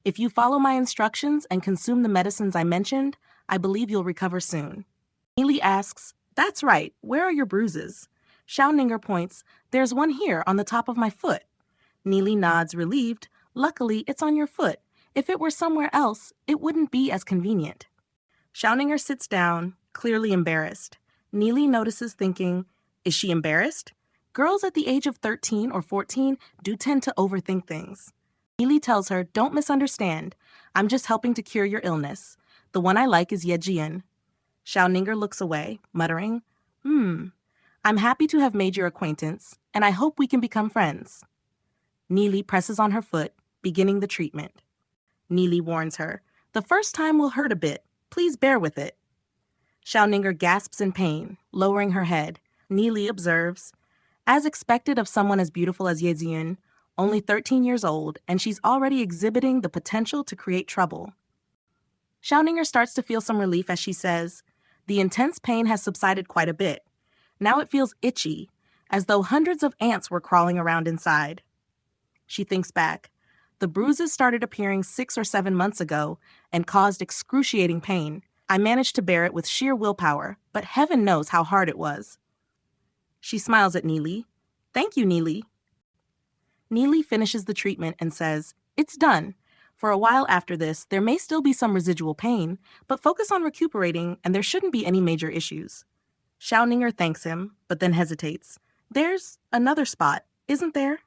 If you follow my instructions and consume the medicines I mentioned, I believe you'll recover soon." Nie Li asks, "That's right, where are your bruises?" Xiao Ninger points, "There's one here on the top of my foot." Nie Li nods, relieved, "Luckily, it's on your foot. If it were somewhere else, it wouldn't be as convenient." Xiao Ninger sits down, clearly embarrassed. Nie Li notices, thinking, is she embarrassed? Girls at the age of 13 or 14 do tend to overthink things. Nie Li tells her, "Don't misunderstand. I'm just helping to cure your illness. The one I like is Yejian." Xiao Ninger looks away, muttering, I'm happy to have made your acquaintance, and I hope we can become friends." Nie Li presses on her foot, beginning the treatment. Nie Li warns her, "The first time will hurt a bit. Please bear with it." Xiao Ninger gasps in pain, lowering her head. Nie Li observes, "As expected of someone as beautiful as Yeziun, only 13 years old, and she's already exhibiting the potential to create trouble." Xiao Ninger starts to feel some relief as she says, "The intense pain has subsided quite a bit. Now it feels itchy, as though hundreds of ants were crawling around inside." She thinks back. The bruises started appearing 6 or 7 months ago and caused excruciating pain. I managed to bear it with sheer willpower, but heaven knows how hard it was. She smiles at Nie Li. "Thank you, Nie Li." Nie Li finishes the treatment and says, "It's done. For a while after this, there may still be some residual pain, but focus on recuperating and there shouldn't be any major issues." Xiao Ninger thanks him, but then hesitates. "There's another spot, isn't there?"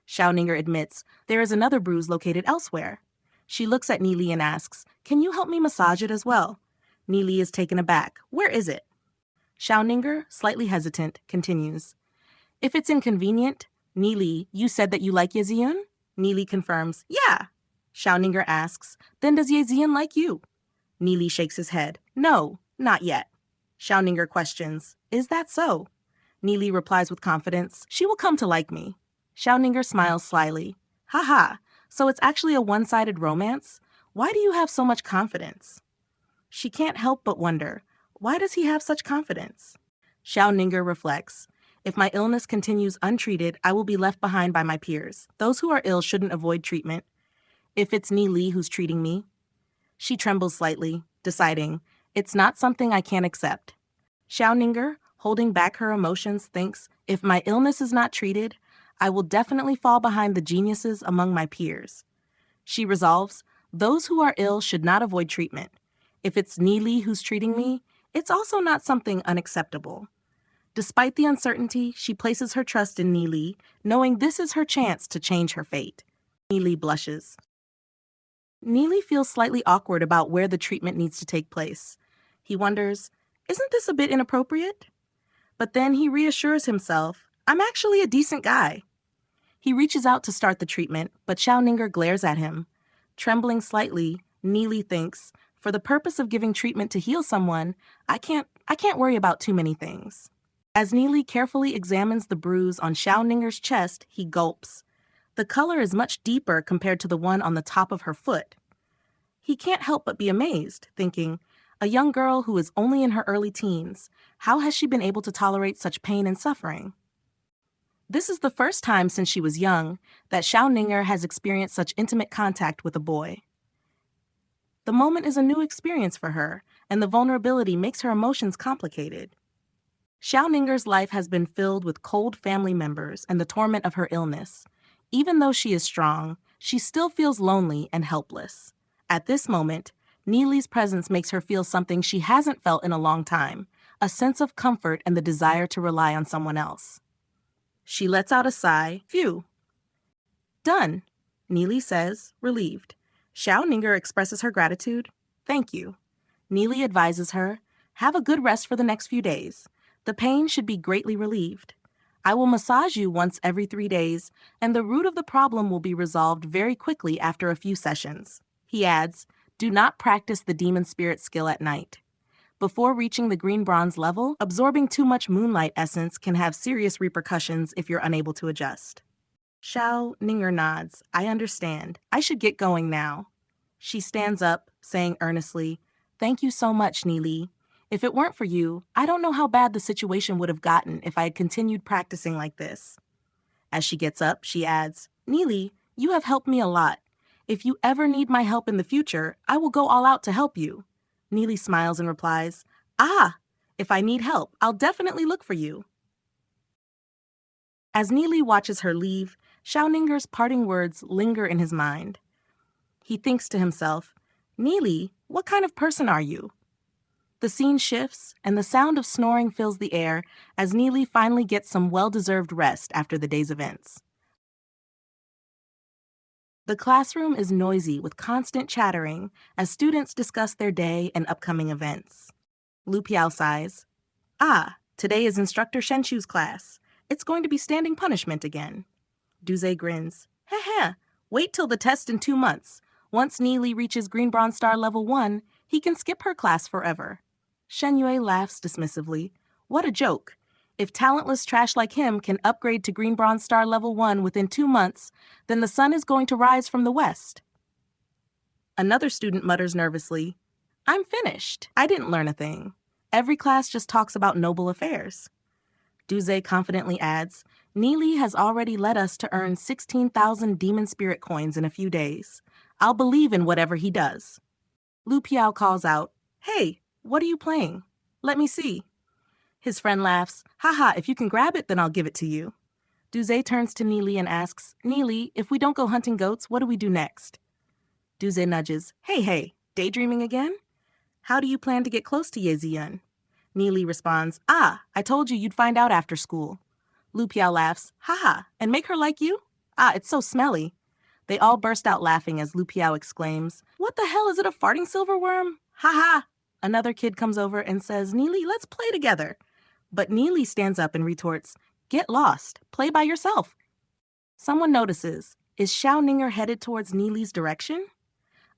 Xiao Ninger admits there is another bruise located elsewhere. She looks at Nie Li and asks, "Can you help me massage it as well?" Nie Li is taken aback. "Where is it?" Xiao Ninger, slightly hesitant, continues, "If it's inconvenient, Nie Li, you said that you like Yeziun?" Nie Li confirms, "Yeah." Xiao Ninger asks, "Then does Yeziun like you?" Nie Li shakes his head. "No, not yet." Xiao Ninger questions, "Is that so?" Nie Li replies with confidence, "She will come to like me." Xiao Ninger smiles slyly. "Haha, so it's actually a one-sided romance? Why do you have so much confidence?" She can't help but wonder, why does he have such confidence? Xiao Ninger reflects, "If my illness continues untreated, I will be left behind by my peers. Those who are ill shouldn't avoid treatment. If it's Nie Li who's treating me." She trembles slightly, deciding, "It's not something I can't accept." Xiao Ninger, holding back her emotions, thinks, "If my illness is not treated, I will definitely fall behind the geniuses among my peers." She resolves, "Those who are ill should not avoid treatment. If it's Nie Li who's treating me, it's also not something unacceptable." Despite the uncertainty, she places her trust in Nie Li, knowing this is her chance to change her fate. Nie Li blushes. Nie Li feels slightly awkward about where the treatment needs to take place. He wonders, isn't this a bit inappropriate? But then he reassures himself, "I'm actually a decent guy." He reaches out to start the treatment, but Xiao Ninger glares at him. Trembling slightly, Nie Li thinks, "For the purpose of giving treatment to heal someone, I can't worry about too many things." As Nie Li carefully examines the bruise on Xiao Ninger's chest, he gulps. The color is much deeper compared to the one on the top of her foot. He can't help but be amazed, thinking, a young girl who is only in her early teens, how has she been able to tolerate such pain and suffering? This is the first time since she was young that Xiao Ninger has experienced such intimate contact with a boy. The moment is a new experience for her, and the vulnerability makes her emotions complicated. Xiao Ninger's life has been filled with cold family members and the torment of her illness. Even though she is strong, she still feels lonely and helpless. At this moment, Nie Li's presence makes her feel something she hasn't felt in a long time, a sense of comfort and the desire to rely on someone else. She lets out a sigh. Phew. Done, Nie Li says, relieved. Xiao Ninger expresses her gratitude. Thank you. Nie Li advises her, have a good rest for the next few days. The pain should be greatly relieved. I will massage you once every 3 days, and the root of the problem will be resolved very quickly after a few sessions. He adds, do not practice the demon spirit skill at night. Before reaching the green bronze level, absorbing too much moonlight essence can have serious repercussions if you're unable to adjust. Xiao Ninger nods. I understand. I should get going now. She stands up, saying earnestly, thank you so much, Nie Li. If it weren't for you, I don't know how bad the situation would have gotten if I had continued practicing like this. As she gets up, she adds, Nie Li, you have helped me a lot. If you ever need my help in the future, I will go all out to help you. Nie Li smiles and replies, if I need help, I'll definitely look for you. As Nie Li watches her leave, Xiao Ninger's parting words linger in his mind. He thinks to himself, Nie Li, what kind of person are you? The scene shifts, and the sound of snoring fills the air as Nie Li finally gets some well-deserved rest after the day's events. The classroom is noisy with constant chattering as students discuss their day and upcoming events. Lu Piao sighs, today is Instructor Shenchu's class. It's going to be standing punishment again. Duze grins, heh, wait till the test in 2 months. Once Nie Li reaches Green Bronze Star Level 1, he can skip her class forever. Shen Yue laughs dismissively. What a joke. If talentless trash like him can upgrade to Green Bronze Star Level 1 within 2 months, then the sun is going to rise from the west. Another student mutters nervously, I'm finished. I didn't learn a thing. Every class just talks about noble affairs. Duze confidently adds, Nie Li has already led us to earn 16,000 demon spirit coins in a few days. I'll believe in whatever he does. Lu Piao calls out, Hey, what are you playing? Let me see. His friend laughs, Haha, if you can grab it, then I'll give it to you. Duze turns to Nie Li and asks, Nie Li, if we don't go hunting goats, what do we do next? Duze nudges, Hey, daydreaming again? How do you plan to get close to Ye Ziyun? Nie Li responds, I told you you'd find out after school. Lu Piao laughs, Haha, and make her like you? It's so smelly. They all burst out laughing as Lu Piao exclaims, What the hell, is it a farting silverworm? Ha! Another kid comes over and says, Nie Li, let's play together. But Nie Li stands up and retorts, Get lost. Play by yourself. Someone notices, is Xiao Ninger headed towards Nie Li's direction?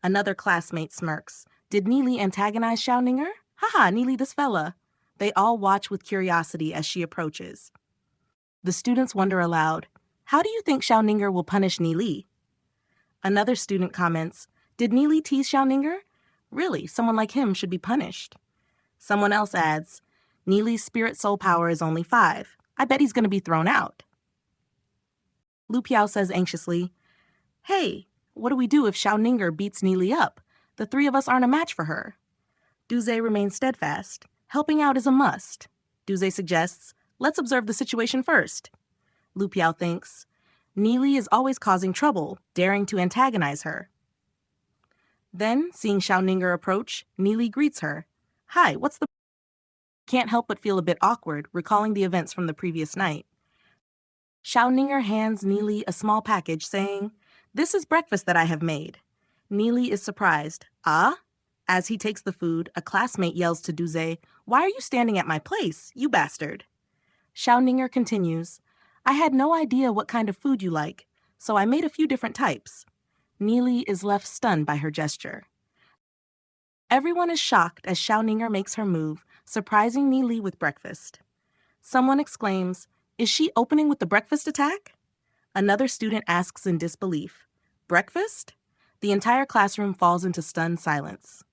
Another classmate smirks. Did Nie Li antagonize Xiao Ninger? Haha, Nie Li, this fella. They all watch with curiosity as she approaches. The students wonder aloud, How do you think Xiao Ninger will punish Nie Li? Another student comments, Did Nie Li tease Xiao Ninger? Really, someone like him should be punished. Someone else adds, Nie Li's spirit soul power is only 5. I bet he's going to be thrown out. Lu Piao says anxiously, Hey, what do we do if Xiao Ninger beats Nie Li up? The 3 of us aren't a match for her. Duze remains steadfast. Helping out is a must. Duze suggests, let's observe the situation first. Lu Piao thinks, Nie Li is always causing trouble, daring to antagonize her. Then, seeing Xiao Ninger approach, Nie Li greets her. Hi, what's the... Can't help but feel a bit awkward, recalling the events from the previous night. Xiao Ninger hands Nie Li a small package, saying, This is breakfast that I have made. Nie Li is surprised. As he takes the food, a classmate yells to Duze, Why are you standing at my place, you bastard? Xiao Ninger continues, I had no idea what kind of food you like, so I made a few different types. Nie Li is left stunned by her gesture. Everyone is shocked as Xiao Ninger makes her move, surprising Nie Li with breakfast. Someone exclaims, Is she opening with the breakfast attack? Another student asks in disbelief, Breakfast? The entire classroom falls into stunned silence.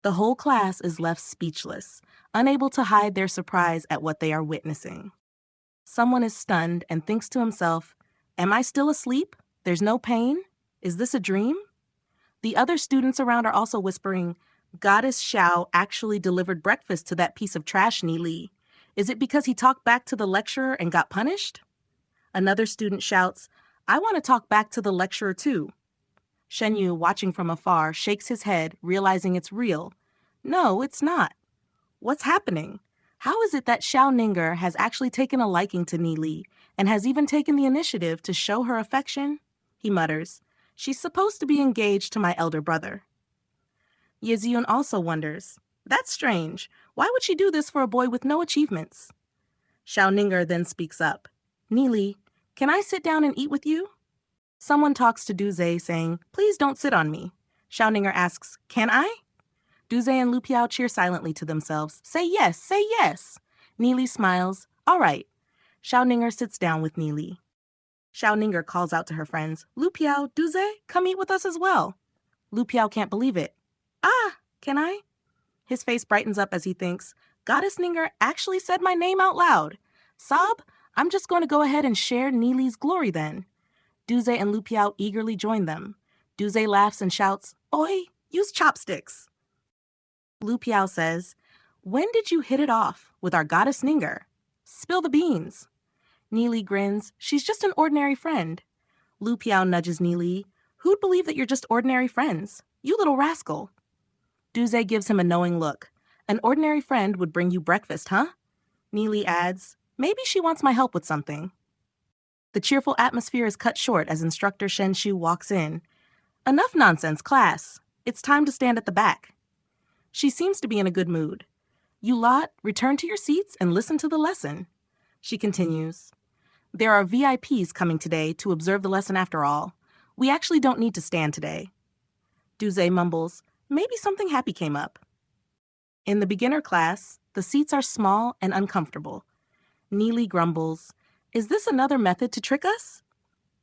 The whole class is left speechless, unable to hide their surprise at what they are witnessing. Someone is stunned and thinks to himself, Am I still asleep? There's no pain? Is this a dream? The other students around are also whispering, Goddess Xiao actually delivered breakfast to that piece of trash Nie Li. Is it because he talked back to the lecturer and got punished? Another student shouts, I want to talk back to the lecturer too. Shen Yu, watching from afar, shakes his head, realizing it's real. No, it's not. What's happening? How is it that Xiao Ninger has actually taken a liking to Nie Li and has even taken the initiative to show her affection, he mutters. She's supposed to be engaged to my elder brother. Yeziun also wonders, that's strange. Why would she do this for a boy with no achievements? Xiaoninger then speaks up. Nie Li, can I sit down and eat with you? Someone talks to Duze saying, please don't sit on me. Xiaoninger asks, can I? Duze and Lu Piao cheer silently to themselves. Say yes, say yes. Nie Li smiles. All right. Xiaoninger sits down with Nie Li. Xiaoninger calls out to her friends, Lu Piao, Duze, come eat with us as well. Lu Piao can't believe it. Ah, can I? His face brightens up as he thinks, Goddess Ninger actually said my name out loud. Sob, I'm just going to go ahead and share Nie Li's glory then. Duze and Lu Piao eagerly join them. Duze laughs and shouts, Oi, use chopsticks. Lu Piao says, when did you hit it off with our goddess Ninger? Spill the beans. Nie Li grins, she's just an ordinary friend. Lu Piao nudges Nie Li, who'd believe that you're just ordinary friends? You little rascal. Duze gives him a knowing look. An ordinary friend would bring you breakfast, huh? Nie Li adds, maybe she wants my help with something. The cheerful atmosphere is cut short as instructor Shen Shu walks in. Enough nonsense, class. It's time to stand at the back. She seems to be in a good mood. You lot, return to your seats and listen to the lesson. She continues. There are VIPs coming today to observe the lesson after all. We actually don't need to stand today. Duze mumbles, maybe something happy came up. In the beginner class, the seats are small and uncomfortable. Nie Li grumbles, is this another method to trick us?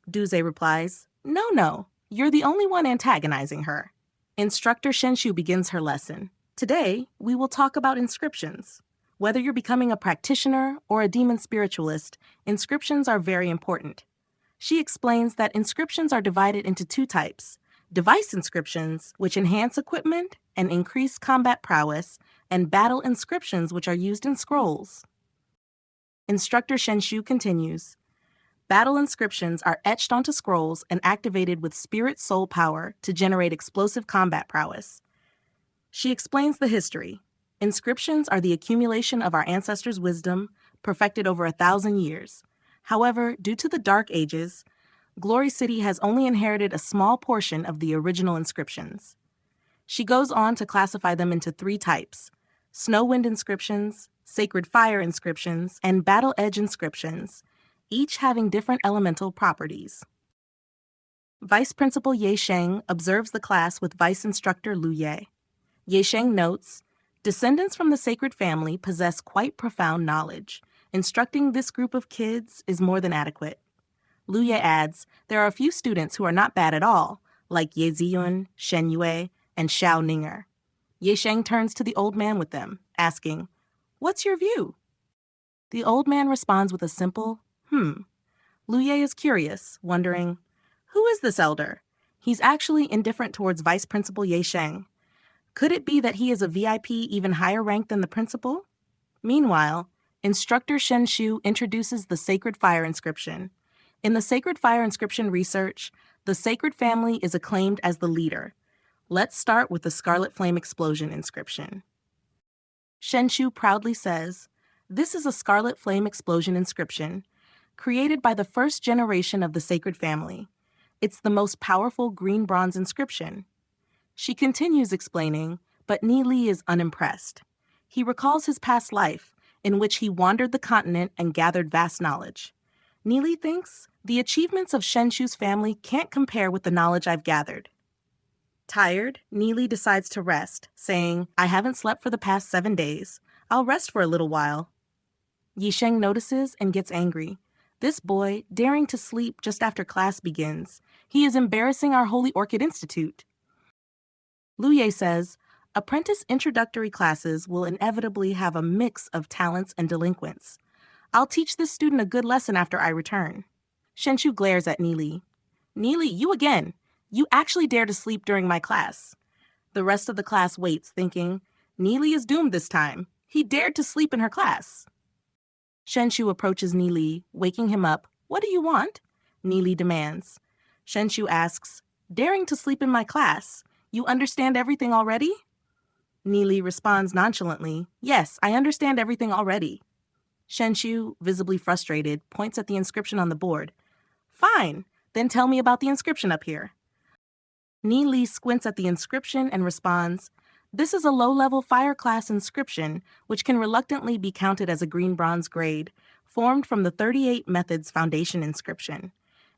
Duze replies, no, you're the only one antagonizing her. Instructor Shen Shu begins her lesson. Today, we will talk about inscriptions. Whether you're becoming a practitioner or a demon spiritualist, inscriptions are very important. She explains that inscriptions are divided into two types: device inscriptions, which enhance equipment and increase combat prowess, and battle inscriptions, which are used in scrolls. Instructor Shen Shu continues. Battle inscriptions are etched onto scrolls and activated with spirit soul power to generate explosive combat prowess. She explains the history. Inscriptions are the accumulation of our ancestors' wisdom, perfected over 1,000 years. However, due to the Dark Ages, Glory City has only inherited a small portion of the original inscriptions. She goes on to classify them into three types: Snow Wind inscriptions, Sacred Fire inscriptions, and Battle Edge inscriptions, each having different elemental properties. Vice Principal Ye Sheng observes the class with Vice Instructor Lu Ye. Ye Sheng notes, descendants from the sacred family possess quite profound knowledge. Instructing this group of kids is more than adequate. Lu Ye adds, there are a few students who are not bad at all, like Ye Ziyun, Shen Yue, and Xiao Ninger. Ye Sheng turns to the old man with them, asking, what's your view? The old man responds with a simple, Lu Ye is curious, wondering, who is this elder? He's actually indifferent towards Vice Principal Ye Sheng. Could it be that he is a VIP even higher ranked than the principal? Meanwhile, Instructor Shen Shu introduces the Sacred Fire inscription. In the Sacred Fire inscription research, the sacred family is acclaimed as the leader. Let's start with the Scarlet Flame Explosion inscription. Shen Shu proudly says, this is a Scarlet Flame Explosion inscription, created by the first generation of the sacred family. It's the most powerful green bronze inscription. She continues explaining, but Nie Li is unimpressed. He recalls his past life, in which he wandered the continent and gathered vast knowledge. Nie Li thinks, the achievements of Shen Shu's family can't compare with the knowledge I've gathered. Tired, Nie Li decides to rest, saying, I haven't slept for the past 7 days. I'll rest for a little while. Yi Sheng notices and gets angry. This boy, daring to sleep just after class begins. He is embarrassing our Holy Orchid Institute. Lu Ye says, apprentice introductory classes will inevitably have a mix of talents and delinquents. I'll teach this student a good lesson after I return. Shen Shu glares at Nie Li. Nie Li, you again. You actually dare to sleep during my class. The rest of the class waits, thinking, Nie Li is doomed this time. He dared to sleep in her class. Shen Shu approaches Nie Li, waking him up. What do you want? Nie Li demands. Shen Shu asks, daring to sleep in my class. You understand everything already? Nie Li responds nonchalantly, yes, I understand everything already. Shenshu, visibly frustrated, points at the inscription on the board. Fine, then tell me about the inscription up here. Nie Li squints at the inscription and responds, "This is a low-level fire class inscription, which can reluctantly be counted as a green-bronze grade, formed from the 38 Methods Foundation inscription.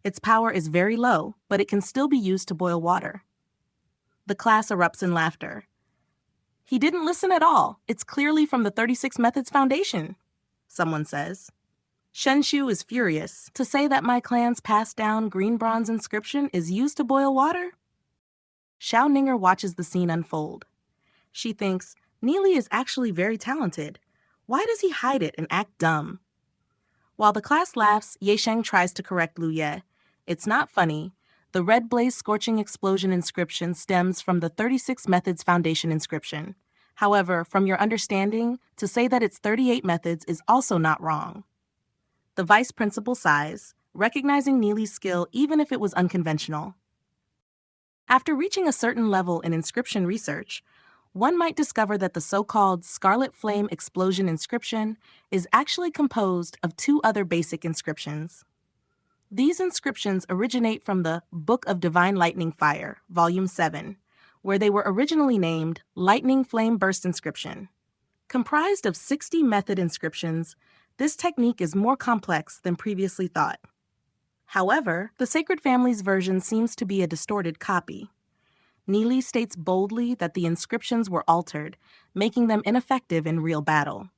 Its power is very low, but it can still be used to boil water." The class erupts in laughter. "He didn't listen at all. It's clearly from the 36 Methods Foundation," someone says. Shenshu is furious. "To say that my clan's passed down green bronze inscription is used to boil water?" Xiao Ninger watches the scene unfold. She thinks, Nie Li is actually very talented. Why does he hide it and act dumb? While the class laughs, Ye Sheng tries to correct Lu Ye. It's not funny. The red blaze scorching explosion inscription stems from the 36 Methods Foundation inscription. However, from your understanding, to say that it's 38 methods is also not wrong. The vice principal sighs, recognizing Nie Li's skill even if it was unconventional. After reaching a certain level in inscription research, one might discover that the so-called Scarlet Flame Explosion inscription is actually composed of two other basic inscriptions. These inscriptions originate from the Book of Divine Lightning Fire, Volume 7, where they were originally named Lightning Flame Burst Inscription. Comprised of 60 method inscriptions, this technique is more complex than previously thought. However, the Sacred Family's version seems to be a distorted copy. Nie Li states boldly that the inscriptions were altered, making them ineffective in real battle.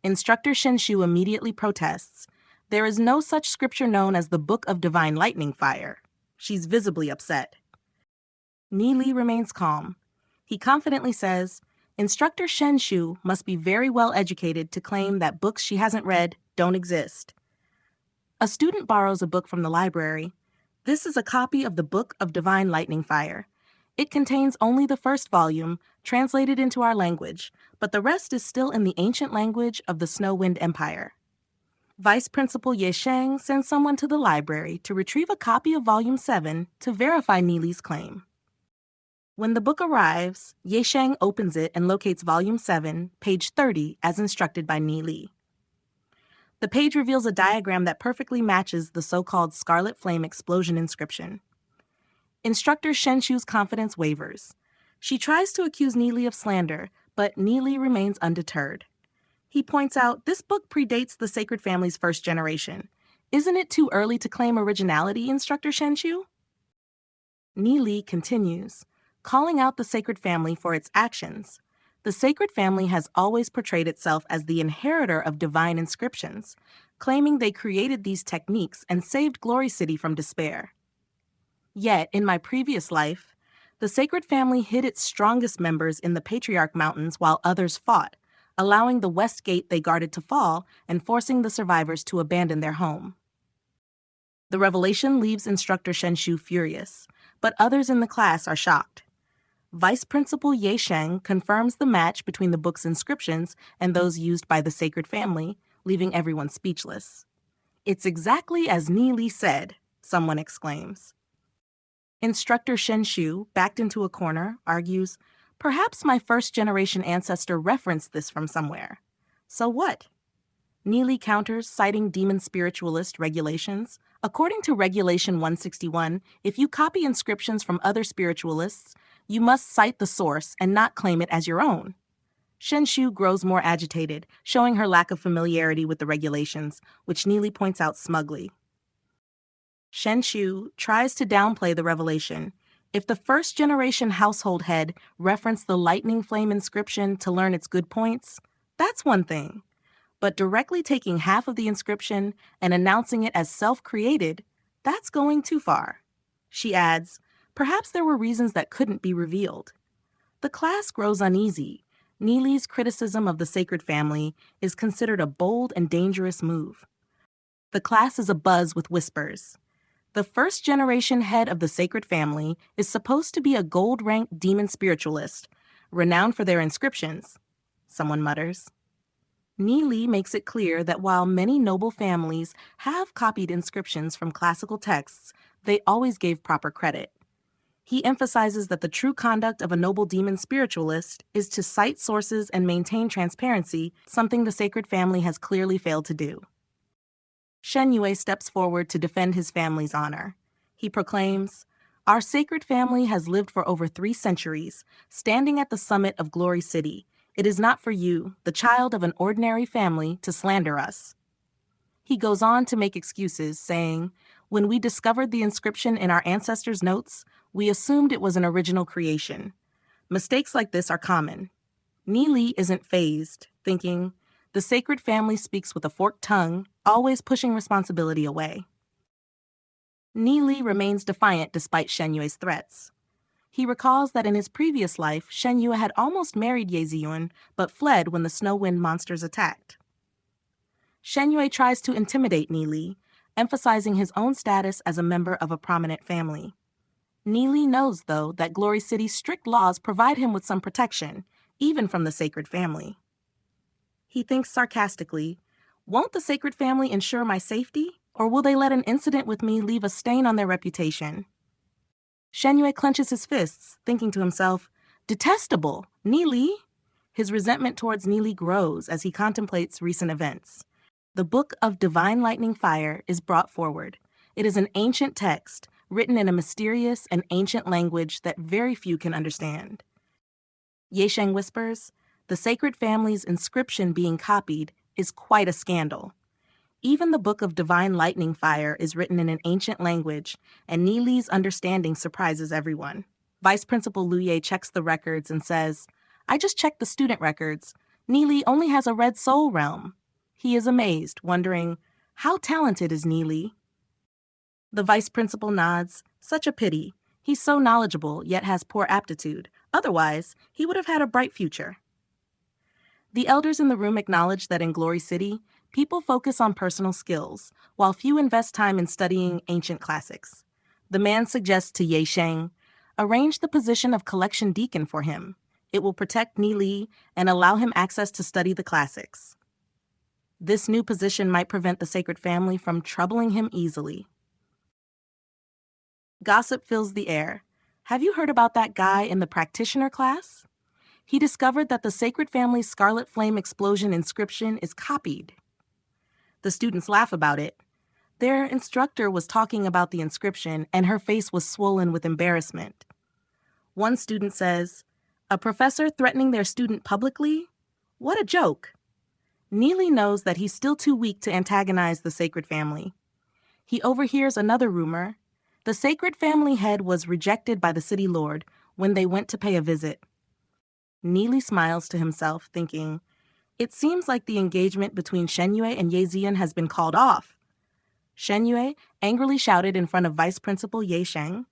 Instructor Shenshu immediately protests. There is no such scripture known as the Book of Divine Lightning Fire. She's visibly upset. Nie Li remains calm. He confidently says, Instructor Shenshu must be very well educated to claim that books she hasn't read don't exist. A student borrows a book from the library. This is a copy of the Book of Divine Lightning Fire. It contains only the first volume, translated into our language, but the rest is still in the ancient language of the Snow Wind Empire. Vice Principal Ye Sheng sends someone to the library to retrieve a copy of Volume 7 to verify Nie Li's claim. When the book arrives, Ye Sheng opens it and locates Volume 7, page 30, as instructed by Nie Li. The page reveals a diagram that perfectly matches the so-called Scarlet Flame Explosion inscription. Instructor Shenshu's confidence wavers. She tries to accuse Nie Li of slander, but Nie Li remains undeterred. He points out, this book predates the Sacred Family's first generation. Isn't it too early to claim originality, Instructor Shenshu? Nie Li continues, calling out the Sacred Family for its actions. The Sacred Family has always portrayed itself as the inheritor of divine inscriptions, claiming they created these techniques and saved Glory City from despair. Yet, in my previous life, the Sacred Family hid its strongest members in the Patriarch Mountains while others fought, allowing the west gate they guarded to fall and forcing the survivors to abandon their home. The revelation leaves Instructor Shenshu furious, but others in the class are shocked. Vice Principal Ye Sheng confirms the match between the book's inscriptions and those used by the Sacred Family, leaving everyone speechless. It's exactly as Nie Li said, someone exclaims. Instructor Shenshu, backed into a corner, argues, perhaps my first-generation ancestor referenced this from somewhere. So what? Nie Li counters, citing demon spiritualist regulations. According to Regulation 161, if you copy inscriptions from other spiritualists, you must cite the source and not claim it as your own. Shenshu grows more agitated, showing her lack of familiarity with the regulations, which Nie Li points out smugly. Shenshu tries to downplay the revelation. If the first-generation household head referenced the lightning flame inscription to learn its good points, that's one thing. But directly taking half of the inscription and announcing it as self-created, that's going too far. She adds, perhaps there were reasons that couldn't be revealed. The class grows uneasy. Nie Li's criticism of the Sacred Family is considered a bold and dangerous move. The class is abuzz with whispers. The first-generation head of the Sacred Family is supposed to be a gold-ranked demon spiritualist, renowned for their inscriptions, someone mutters. Nie Li makes it clear that while many noble families have copied inscriptions from classical texts, they always gave proper credit. He emphasizes that the true conduct of a noble demon spiritualist is to cite sources and maintain transparency, something the sacred family has clearly failed to do. Shen Yue steps forward to defend his family's honor. He proclaims, "Our sacred family has lived for over 3 centuries, standing at the summit of Glory City. It is not for you, the child of an ordinary family, to slander us." He goes on to make excuses, saying, "When we discovered the inscription in our ancestors' notes, we assumed it was an original creation. Mistakes like this are common." Nie Li isn't fazed, thinking, "The sacred family speaks with a forked tongue, always pushing responsibility away." Nie Li remains defiant despite Shen Yue's threats. He recalls that in his previous life, Shen Yue had almost married Ye Ziyun, but fled when the snow wind monsters attacked. Shen Yue tries to intimidate Nie Li, emphasizing his own status as a member of a prominent family. Nie Li knows, though, that Glory City's strict laws provide him with some protection, even from the sacred family. He thinks sarcastically, "Won't the sacred family ensure my safety, or will they let an incident with me leave a stain on their reputation?" Shen Yue clenches his fists, thinking to himself, "Detestable, Nie Li?" His resentment towards Nie Li grows as he contemplates recent events. The Book of Divine Lightning Fire is brought forward. It is an ancient text, written in a mysterious and ancient language that very few can understand. Ye Sheng whispers, "The sacred family's inscription being copied is quite a scandal." Even the Book of Divine Lightning Fire is written in an ancient language, and Nie Li's understanding surprises everyone. Vice Principal Lu Ye checks the records and says, "I just checked the student records. Nie Li only has a red soul realm." He is amazed, wondering, how talented is Nie Li? The vice principal nods. "Such a pity. He's so knowledgeable, yet has poor aptitude. Otherwise, he would have had a bright future." The elders in the room acknowledge that in Glory City, people focus on personal skills, while few invest time in studying ancient classics. The man suggests to Ye Sheng, "Arrange the position of collection deacon for him. It will protect Nie Li and allow him access to study the classics." This new position might prevent the sacred family from troubling him easily. Gossip fills the air. "Have you heard about that guy in the practitioner class? He discovered that the sacred family's Scarlet Flame explosion inscription is copied." The students laugh about it. Their instructor was talking about the inscription, and her face was swollen with embarrassment. One student says, "A professor threatening their student publicly? What a joke." Nie Li knows that he's still too weak to antagonize the sacred family. He overhears another rumor. The sacred family head was rejected by the city lord when they went to pay a visit. Nie Li smiles to himself, thinking, "It seems like the engagement between Shen Yue and Ye Ziyan has been called off." Shen Yue angrily shouted in front of Vice Principal Ye Sheng.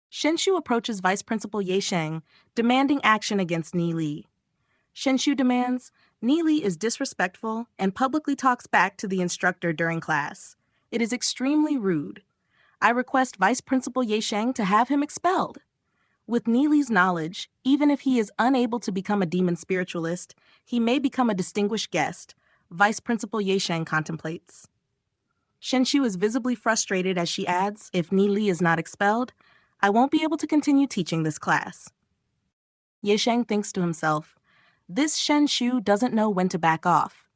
Shen Shu approaches Vice Principal Ye Sheng, demanding action against Nie Li. Shen Shu demands, "Nie Li is disrespectful and publicly talks back to the instructor during class. It is extremely rude. I request Vice Principal Ye Sheng to have him expelled." With Nie Li's knowledge, even if he is unable to become a demon spiritualist, he may become a distinguished guest, Vice Principal Ye Sheng contemplates. Shen Shu is visibly frustrated as she adds, "If Nie Li is not expelled, I won't be able to continue teaching this class." Ye Sheng thinks to himself, "This Shen Shu doesn't know when to back off,"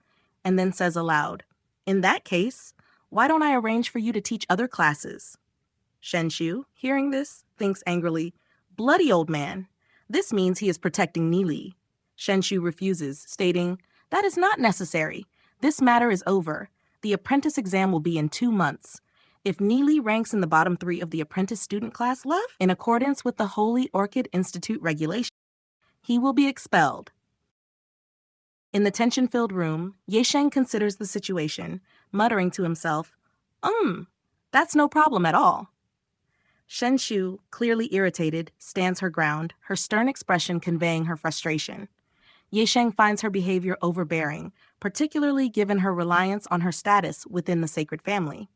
and then says aloud, "In that case, why don't I arrange for you to teach other classes?" Shen Shu, hearing this, thinks angrily, "Bloody old man. This means he is protecting Nie Li." Shen Shu refuses, stating, "That is not necessary. This matter is over. The apprentice exam will be in 2 months. If Nie Li ranks in the bottom 3 of the apprentice student class left, in accordance with the Holy Orchid Institute regulation, he will be expelled." In the tension-filled room, Ye Sheng considers the situation, muttering to himself, That's no problem at all." Shen Shu, clearly irritated, stands her ground, her stern expression conveying her frustration. Ye Sheng finds her behavior overbearing, particularly given her reliance on her status within the sacred family.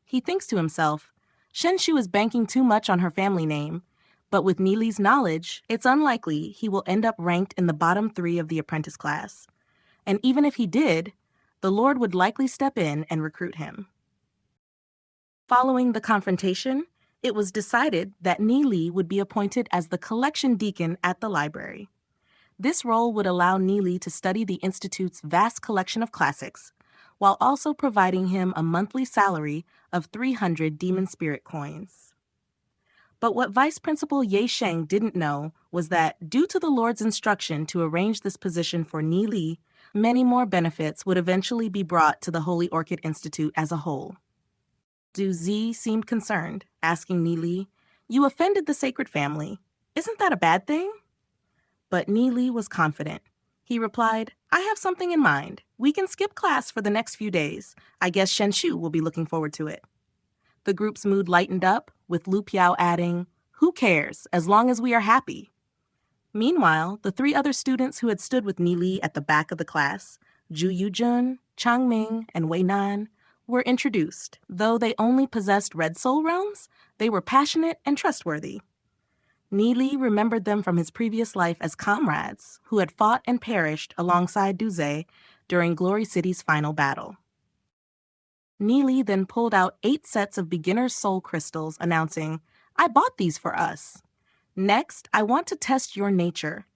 He thinks to himself, Shen Shu is banking too much on her family name, but with Nie Li's knowledge, it's unlikely he will end up ranked in the bottom 3 of the apprentice class. And even if he did, the Lord would likely step in and recruit him. Following the confrontation, It was decided that Nie Li would be appointed as the collection deacon at the library. This role would allow Nie Li to study the Institute's vast collection of classics, while also providing him a monthly salary of 300 demon spirit coins. But what Vice Principal Ye Sheng didn't know was that, due to the Lord's instruction to arrange this position for Nie Li, many more benefits would eventually be brought to the Holy Orchid Institute as a whole. Du Zi seemed concerned, asking Nie Li, "You offended the sacred family. Isn't that a bad thing?" But Nie Li was confident. He replied, "I have something in mind. We can skip class for the next few days. I guess Shen Shu will be looking forward to it." The group's mood lightened up, with Lu Piao adding, "Who cares, as long as we are happy?" Meanwhile, the three other students who had stood with Nie Li at the back of the class, Ju Yujun, Chang Ming, and Wei Nan, were introduced. Though they only possessed red soul realms, they were passionate and trustworthy. Nie Li remembered them from his previous life as comrades who had fought and perished alongside Duze during Glory City's final battle. Nie Li then pulled out 8 sets of beginner's soul crystals, announcing, "I bought these for us. Next, I want to test your nature."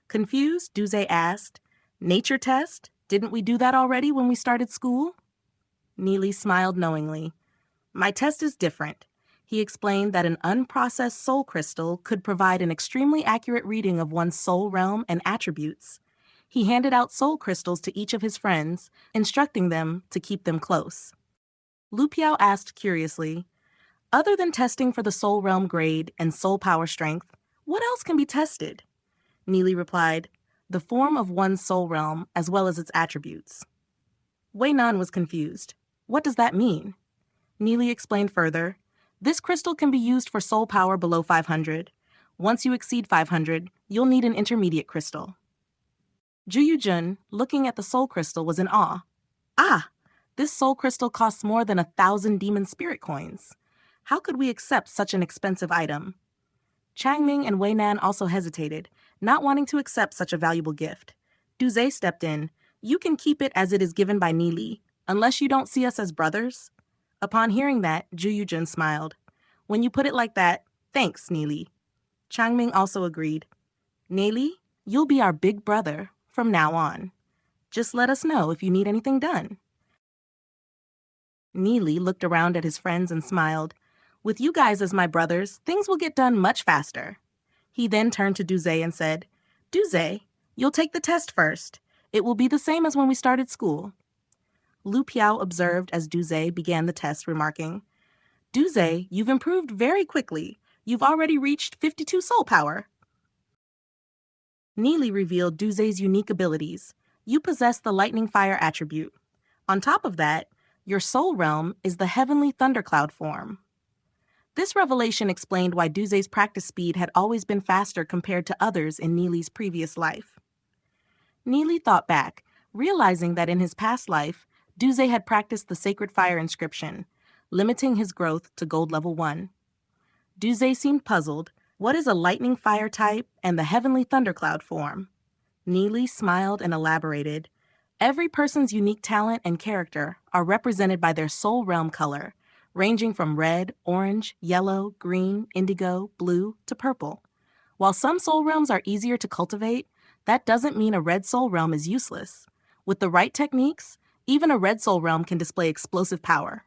Confused, Duze asked, "Nature test? Didn't we do that already when we started school?" Nie Li smiled knowingly. "My test is different." He explained that an unprocessed soul crystal could provide an extremely accurate reading of one's soul realm and attributes. He handed out soul crystals to each of his friends, instructing them to keep them close. Lu Piao asked curiously, "Other than testing for the soul realm grade and soul power strength, what else can be tested?" Nie Li replied, "The form of one's soul realm as well as its attributes." Wei Nan was confused. "What does that mean?" Nie Li explained further, "This crystal can be used for soul power below 500. Once you exceed 500, you'll need an intermediate crystal." Ju Yujun, looking at the soul crystal, was in awe. "Ah, this soul crystal costs more than 1,000 demon spirit coins. How could we accept such an expensive item?" Chang Ming and Wei Nan also hesitated, not wanting to accept such a valuable gift. Duze stepped in. "You can keep it as it is given by Nie Li, unless you don't see us as brothers." Upon hearing that, Ju Yujun smiled. "When you put it like that, thanks, Nie Li." Chang Ming also agreed. "Nie Li, you'll be our big brother from now on. Just let us know if you need anything done." Nie Li looked around at his friends and smiled. "With you guys as my brothers, things will get done much faster." He then turned to Duze and said, "Duze, you'll take the test first. It will be the same as when we started school." Lu Piao observed as Duze began the test, remarking, "Duze, you've improved very quickly. You've already reached 52 soul power." Nie Li revealed Duze's unique abilities. You possess the lightning fire attribute. On top of that, your soul realm is the heavenly thundercloud form. This revelation explained why Duze's practice speed had always been faster compared to others in Nie Li's previous life. Nie Li thought back, realizing that in his past life, Duze had practiced the sacred fire inscription, limiting his growth to gold level 1. Duze seemed puzzled. What is a lightning fire type and the heavenly thundercloud form? Nie Li smiled and elaborated. Every person's unique talent and character are represented by their soul realm color, ranging from red, orange, yellow, green, indigo, blue, to purple. While some soul realms are easier to cultivate, that doesn't mean a red soul realm is useless. With the right techniques, even a red soul realm can display explosive power.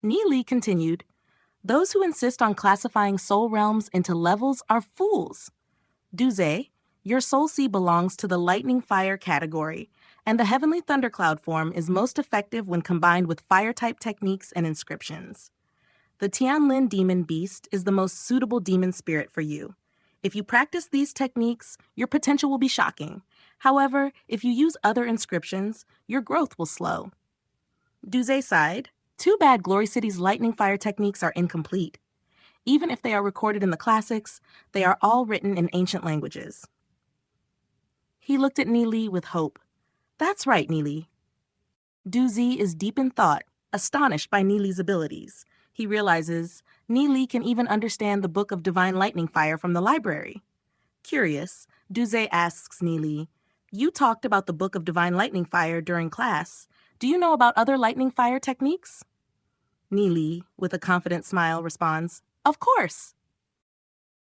Nie Li continued, "Those who insist on classifying soul realms into levels are fools. Duze, your soul seed belongs to the lightning fire category, and the heavenly thundercloud form is most effective when combined with fire-type techniques and inscriptions. The Tianlin demon beast is the most suitable demon spirit for you. If you practice these techniques, your potential will be shocking. However, if you use other inscriptions, your growth will slow." Duze sighed. "Too bad Glory City's lightning fire techniques are incomplete. Even if they are recorded in the classics, they are all written in ancient languages." He looked at Nie Li with hope. "That's right, Nie Li." Duze is deep in thought, astonished by Nie Li's abilities. He realizes Nie Li can even understand the Book of Divine Lightning Fire from the library. Curious, Duze asks Nie Li, "You talked about the Book of Divine Lightning Fire during class. Do you know about other lightning fire techniques?" Nie Li, with a confident smile, responds, "Of course."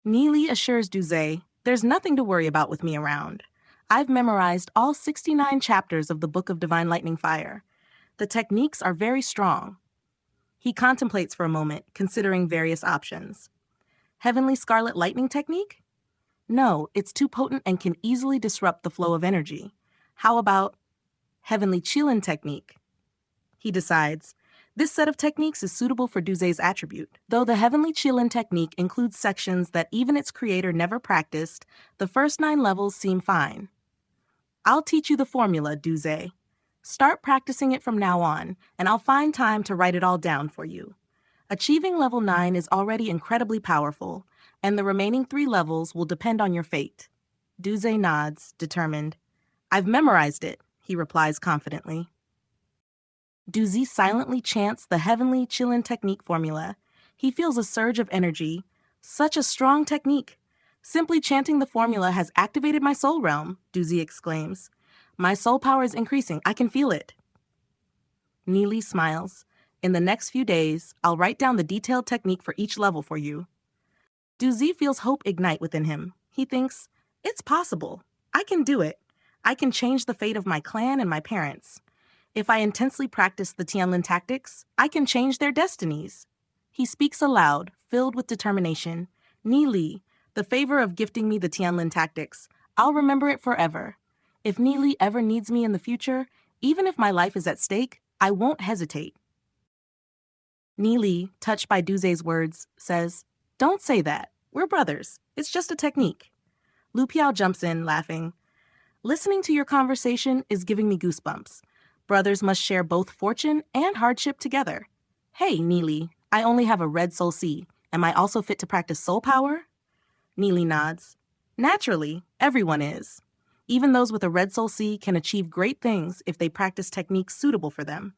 Nie Li assures Duze, "There's nothing to worry about with me around. I've memorized all 69 chapters of the Book of Divine Lightning Fire. The techniques are very strong." He contemplates for a moment, considering various options. Heavenly Scarlet Lightning Technique? No, it's too potent and can easily disrupt the flow of energy. How about Heavenly Chilin Technique? He decides. This set of techniques is suitable for Duze's attribute. Though the Heavenly Chilin technique includes sections that even its creator never practiced, the first 9 levels seem fine. I'll teach you the formula, Duze. Start practicing it from now on, and I'll find time to write it all down for you. Achieving level 9 is already incredibly powerful, and the remaining 3 levels will depend on your fate. Duze nods, determined. I've memorized it, he replies confidently. Duze silently chants the Heavenly Chilin technique formula. He feels a surge of energy. Such a strong technique. Simply chanting the formula has activated my soul realm, Duze exclaims. My soul power is increasing. I can feel it. Nie Li smiles. In the next few days, I'll write down the detailed technique for each level for you. Duze feels hope ignite within him. He thinks, it's possible. I can do it. I can change the fate of my clan and my parents. If I intensely practice the Tianlin tactics, I can change their destinies. He speaks aloud, filled with determination. Nie Li, the favor of gifting me the Tianlin tactics, I'll remember it forever. If Nie Li ever needs me in the future, even if my life is at stake, I won't hesitate. Nie Li, touched by Duze's words, says, Don't say that. We're brothers. It's just a technique. Lu Piao jumps in, laughing. Listening to your conversation is giving me goosebumps. Brothers must share both fortune and hardship together. Hey, Nie Li, I only have a red soul C. Am I also fit to practice soul power? Nie Li nods. Naturally, everyone is. Even those with a red soul C can achieve great things if they practice techniques suitable for them.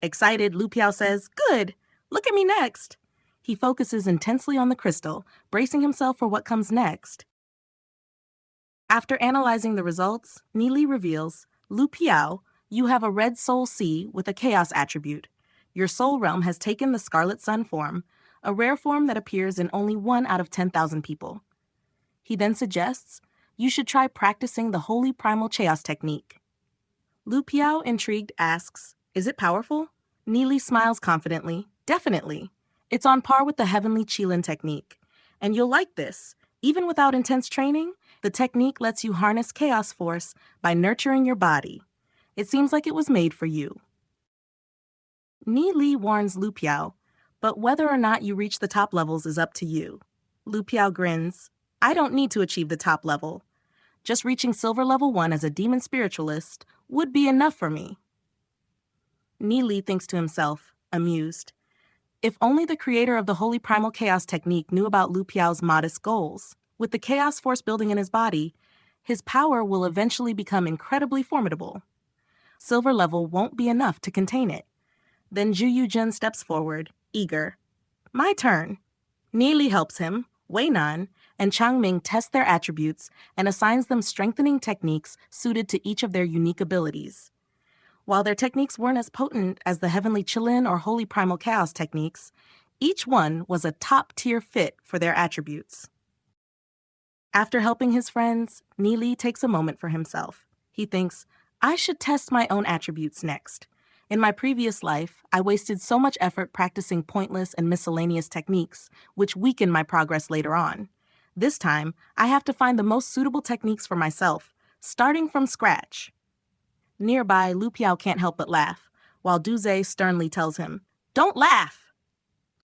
Excited, Lu Piao says, Good! Look at me next! He focuses intensely on the crystal, bracing himself for what comes next. After analyzing the results, Nie Li reveals, Lu Piao, you have a red soul C with a chaos attribute. Your soul realm has taken the Scarlet Sun form, a rare form that appears in only 1 out of 10,000 people. He then suggests, you should try practicing the Holy Primal Chaos technique. Lu Piao, intrigued, asks, Is it powerful? Nie Li smiles confidently. Definitely. It's on par with the Heavenly Chilin technique. And you'll like this. Even without intense training, the technique lets you harness chaos force by nurturing your body. It seems like it was made for you. Nie Li warns Lu Piao, but whether or not you reach the top levels is up to you. Lu Piao grins. I don't need to achieve the top level. Just reaching silver level 1 as a demon spiritualist would be enough for me. Nie Li thinks to himself, amused. If only the creator of the Holy Primal Chaos technique knew about Lu Piao's modest goals. With the chaos force building in his body, his power will eventually become incredibly formidable. Silver level won't be enough to contain it. Then Zhu Yujun steps forward, eager. My turn. Nie Li helps him, Wei Nan, and Chang Ming test their attributes and assigns them strengthening techniques suited to each of their unique abilities. While their techniques weren't as potent as the Heavenly Chilin or Holy Primal Chaos techniques, each one was a top-tier fit for their attributes. After helping his friends, Nie Li takes a moment for himself. He thinks, I should test my own attributes next. In my previous life, I wasted so much effort practicing pointless and miscellaneous techniques, which weakened my progress later on. This time, I have to find the most suitable techniques for myself, starting from scratch. Nearby, Lu Piao can't help but laugh, while Duze sternly tells him, Don't laugh!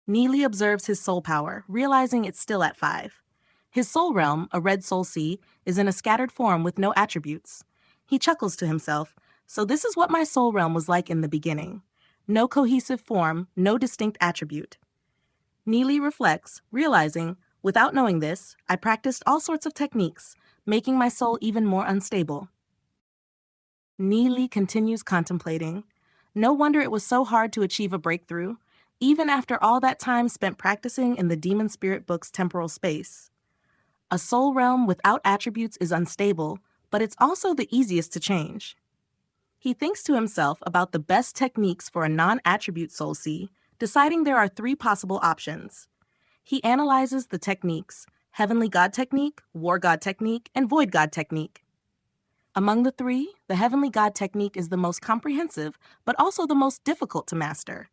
Nie Li observes his soul power, realizing it's still at 5. His soul realm, a red soul C, is in a scattered form with no attributes. He chuckles to himself, so this is what my soul realm was like in the beginning. No cohesive form, no distinct attribute. Nie Li reflects, realizing, without knowing this, I practiced all sorts of techniques, making my soul even more unstable. Nie Li continues contemplating. No wonder it was so hard to achieve a breakthrough, even after all that time spent practicing in the Demon Spirit book's temporal space. A soul realm without attributes is unstable, but it's also the easiest to change. He thinks to himself about the best techniques for a non-attribute soul C, deciding there are 3 possible options. He analyzes the techniques: Heavenly God Technique, War God Technique, and Void God Technique. Among the 3, the Heavenly God Technique is the most comprehensive, but also the most difficult to master.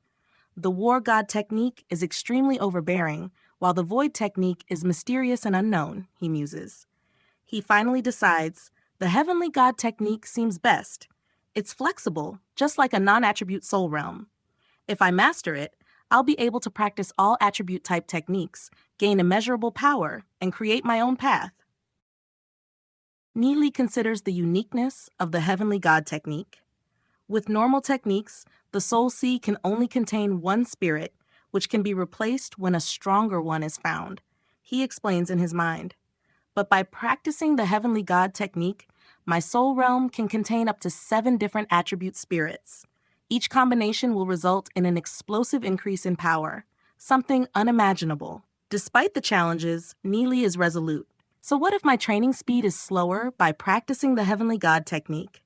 The War God Technique is extremely overbearing, while the Void Technique is mysterious and unknown, he muses. He finally decides, the Heavenly God Technique seems best. It's flexible, just like a non-attribute soul realm. If I master it, I'll be able to practice all attribute-type techniques, gain immeasurable power, and create my own path. Nie Li considers the uniqueness of the Heavenly God Technique. With normal techniques, the soul seed can only contain one spirit, which can be replaced when a stronger one is found, he explains in his mind. But by practicing the Heavenly God Technique, my soul realm can contain up to 7 different attribute spirits. Each combination will result in an explosive increase in power, something unimaginable. Despite the challenges, Nie Li is resolute. So what if my training speed is slower by practicing the Heavenly God Technique?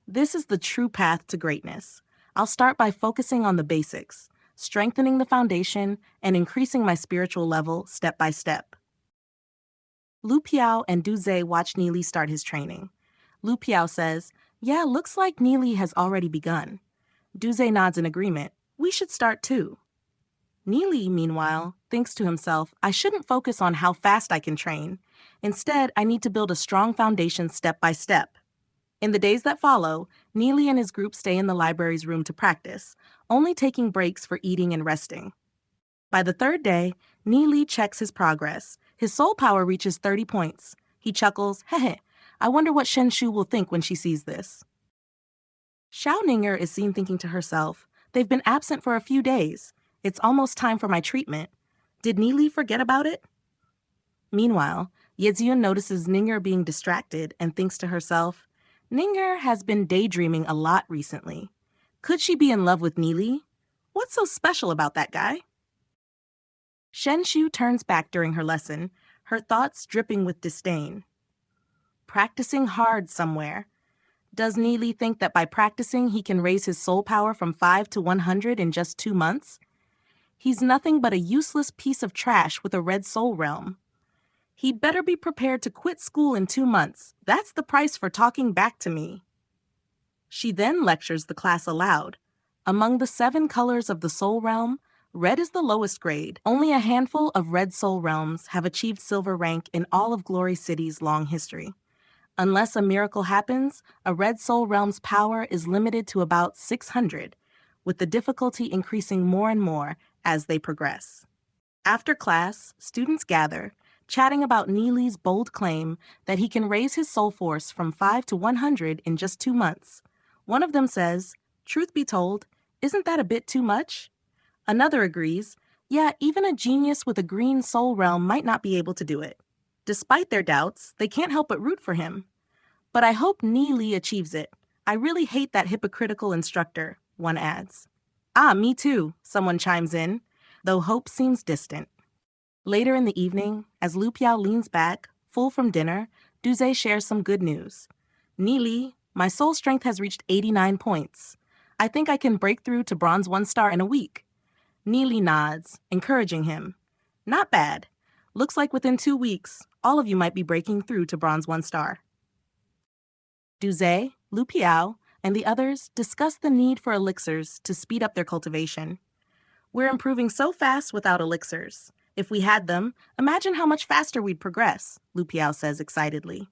This is the true path to greatness. I'll start by focusing on the basics, strengthening the foundation, and increasing my spiritual level step by step. Lu Piao and Du Zhe watch Nie Li start his training. Lu Piao says, "Yeah, looks like Nie Li has already begun." Du Zhe nods in agreement. "We should start too." Nie Li, meanwhile, thinks to himself, "I shouldn't focus on how fast I can train. Instead, I need to build a strong foundation step by step." In the days that follow, Nie Li and his group stay in the library's room to practice, only taking breaks for eating and resting. By the 3rd day, Nie Li checks his progress. His soul power reaches 30 points. He chuckles, "Hehe, I wonder what Shen Shu will think when she sees this." Xiao Ninger is seen thinking to herself, "They've been absent for a few days. It's almost time for my treatment. Did Nie Li forget about it?" Meanwhile, Yezhun notices Ninger being distracted and thinks to herself, "Ninger has been daydreaming a lot recently. Could she be in love with Nie Li? What's so special about that guy?" Shen Shu turns back during her lesson, her thoughts dripping with disdain. Practicing hard somewhere. Does Nie Li think that by practicing he can raise his soul power from 5 to 100 in just 2 months? He's nothing but a useless piece of trash with a red soul realm. He'd better be prepared to quit school in 2 months. That's the price for talking back to me. She then lectures the class aloud. Among the 7 colors of the soul realm, red is the lowest grade. Only a handful of red soul realms have achieved silver rank in all of Glory City's long history. Unless a miracle happens, a red soul realm's power is limited to about 600, with the difficulty increasing more and more as they progress. After class, students gather, chatting about Nie Li's bold claim that he can raise his soul force from 5 to 100 in just 2 months. One of them says, "Truth be told, isn't that a bit too much?" Another agrees, "Yeah, even a genius with a green soul realm might not be able to do it." Despite their doubts, they can't help but root for him. "But I hope Nie Li achieves it. I really hate that hypocritical instructor," one adds. "Ah, me too," someone chimes in, though hope seems distant. Later in the evening, as Lu Piao leans back, full from dinner, Du Zhe shares some good news. "Nie Li, my soul strength has reached 89 points. I think I can break through to bronze 1 star in a week." Nie Li nods, encouraging him. "Not bad. Looks like within 2 weeks, all of you might be breaking through to bronze 1 star. Du Zhe, Lu Piao, and the others discuss the need for elixirs to speed up their cultivation. "We're improving so fast without elixirs. If we had them, imagine how much faster we'd progress," Lu Piao says excitedly.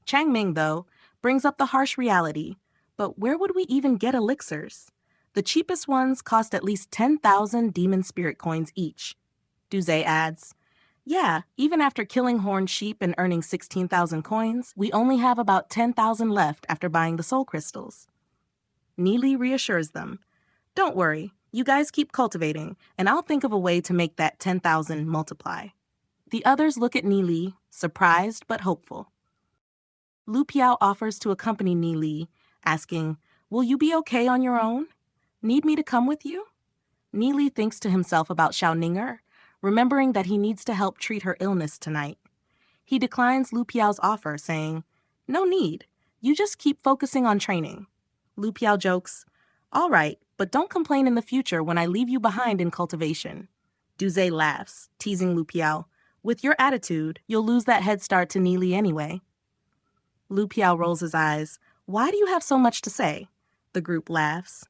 Chang Ming, though, brings up the harsh reality. "But where would we even get elixirs? The cheapest ones cost at least 10,000 demon spirit coins each." Du Zhe adds, "Yeah, even after killing horned sheep and earning 16,000 coins, we only have about 10,000 left after buying the soul crystals." Nie Li reassures them, "Don't worry, you guys keep cultivating, and I'll think of a way to make that 10,000 multiply." The others look at Nie Li, surprised but hopeful. Lu Piao offers to accompany Nie Li, asking, "Will you be okay on your own? Need me to come with you?" Nie Li thinks to himself about Xiao Ninger, remembering that he needs to help treat her illness tonight. He declines Lu Piao's offer, saying, "No need. You just keep focusing on training." Lu Piao jokes, "All right, but don't complain in the future when I leave you behind in cultivation." Duze laughs, teasing Lu Piao, "With your attitude, you'll lose that head start to Nie Li anyway." Lu Piao rolls his eyes. "Why do you have so much to say?" The group laughs.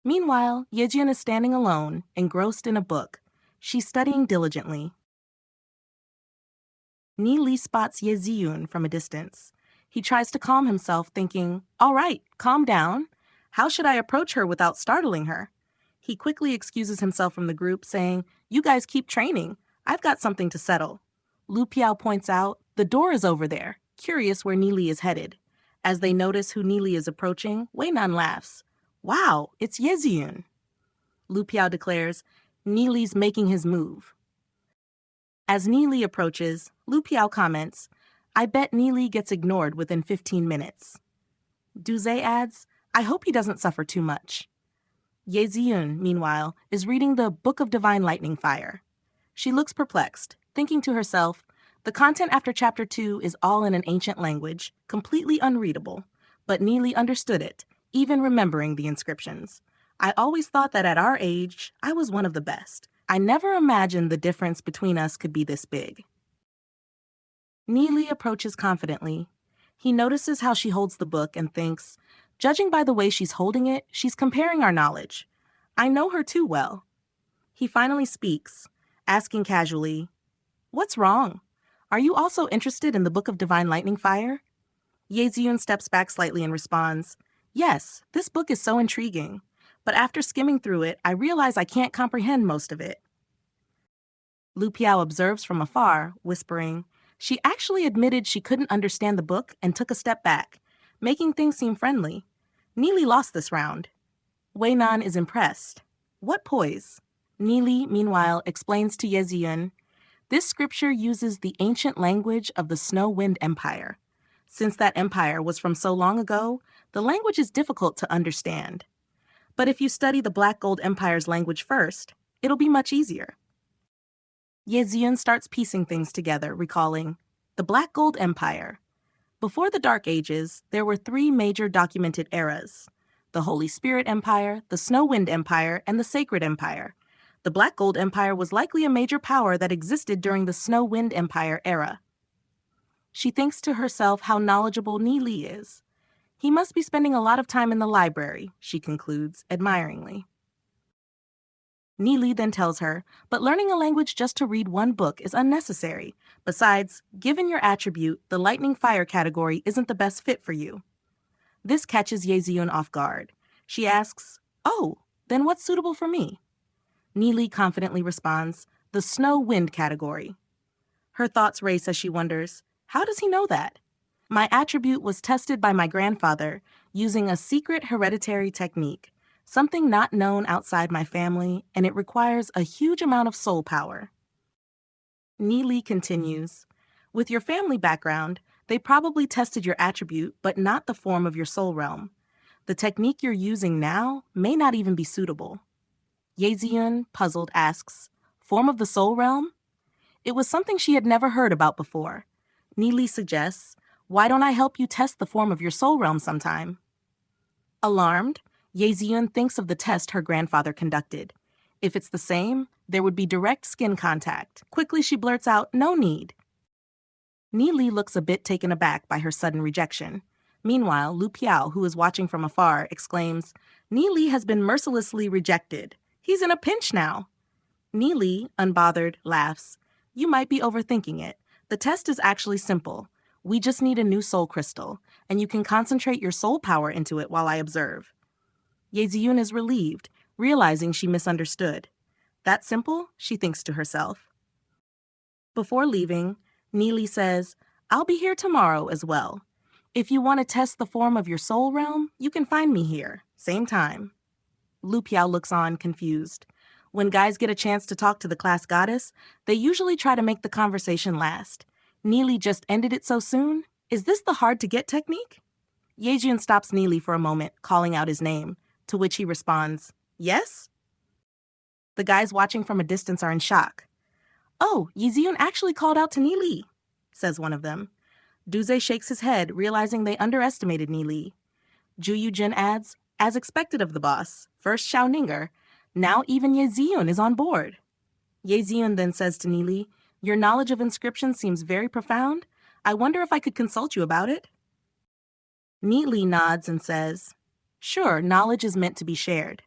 Meanwhile, Yejun is standing alone, engrossed in a book. She's studying diligently. Nie Li spots Yeziyun from a distance. He tries to calm himself, thinking, "All right, calm down. How should I approach her without startling her?" He quickly excuses himself from the group, saying, "You guys keep training. I've got something to settle." Lu Piao points out, "The door is over there," curious where Nie Li is headed. As they notice who Nie Li is approaching, Wei Nan laughs. "Wow, it's Yeziyun." Lu Piao declares, "Nie Li's making his move." As Nie Li approaches, Lu Piao comments, "I bet Nie Li gets ignored within 15 minutes. Duze adds, "I hope he doesn't suffer too much." Ye Ziyun, meanwhile, is reading the Book of Divine Lightning Fire. She looks perplexed, thinking to herself, "The content after Chapter 2 is all in an ancient language, completely unreadable, but Nie Li understood it, even remembering the inscriptions. I always thought that at our age, I was one of the best. I never imagined the difference between us could be this big." Nie Li approaches confidently. He notices how she holds the book and thinks, "Judging by the way she's holding it, she's comparing our knowledge. I know her too well." He finally speaks, asking casually, "What's wrong? Are you also interested in the Book of Divine Lightning Fire?" Ye Ziyun steps back slightly and responds, "Yes, this book is so intriguing, but after skimming through it, I realize I can't comprehend most of it." Lu Piao observes from afar, whispering, "She actually admitted she couldn't understand the book and took a step back, making things seem friendly. Nie Li lost this round." Wei Nan is impressed. "What poise?" Nie Li, meanwhile, explains to Ye Ziyun, "This scripture uses the ancient language of the Snow Wind Empire. Since that empire was from so long ago, the language is difficult to understand. But if you study the Black Gold Empire's language first, it'll be much easier." Ye Ziyun starts piecing things together, recalling, "The Black Gold Empire. Before the Dark Ages, there were 3 major documented eras: the Holy Spirit Empire, the Snow Wind Empire, and the Sacred Empire. The Black Gold Empire was likely a major power that existed during the Snow Wind Empire era." She thinks to herself how knowledgeable Nie Li is. "He must be spending a lot of time in the library," she concludes, admiringly. Nie Li then tells her, "But learning a language just to read one book is unnecessary. Besides, given your attribute, the lightning fire category isn't the best fit for you." This catches Ye Ziyun off guard. She asks, "Oh, then what's suitable for me?" Nie Li confidently responds, "The snow wind category." Her thoughts race as she wonders, how does he know that? "My attribute was tested by my grandfather using a secret hereditary technique, something not known outside my family, and it requires a huge amount of soul power." Nie Li continues, "With your family background, they probably tested your attribute but not the form of your soul realm. The technique you're using now may not even be suitable." Ye Ziyun, puzzled, asks, "Form of the soul realm?" It was something she had never heard about before. Nie Li suggests, "Why don't I help you test the form of your soul realm sometime?" Alarmed, Ye Ziyun thinks of the test her grandfather conducted. If it's the same, there would be direct skin contact. Quickly she blurts out, "No need." Nie Li looks a bit taken aback by her sudden rejection. Meanwhile, Lu Piao, who is watching from afar, exclaims, "Nie Li has been mercilessly rejected. He's in a pinch now." Nie Li, unbothered, laughs, "You might be overthinking it. The test is actually simple. We just need a new soul crystal, and you can concentrate your soul power into it while I observe." Ye Ziyun is relieved, realizing she misunderstood. "That simple?" she thinks to herself. Before leaving, Nie Li says, "I'll be here tomorrow as well. If you want to test the form of your soul realm, you can find me here, same time." Lu Piao looks on, confused. When guys get a chance to talk to the class goddess, they usually try to make the conversation last. Nie Li just ended it so soon? Is this the hard-to-get technique? Yejun stops Nie Li for a moment, calling out his name, to which he responds, "Yes?" The guys watching from a distance are in shock. "Oh, Yeziyun actually called out to Nie Li," says one of them. Duze shakes his head, realizing they underestimated Nie Li. Ju Jin adds, as expected of the boss, first Xiao Ninger, now even Ye Ziyun is on board. Ye Ziyun then says to Nie Li, your knowledge of inscriptions seems very profound. I wonder if I could consult you about it? Nie Li nods and says, sure, knowledge is meant to be shared.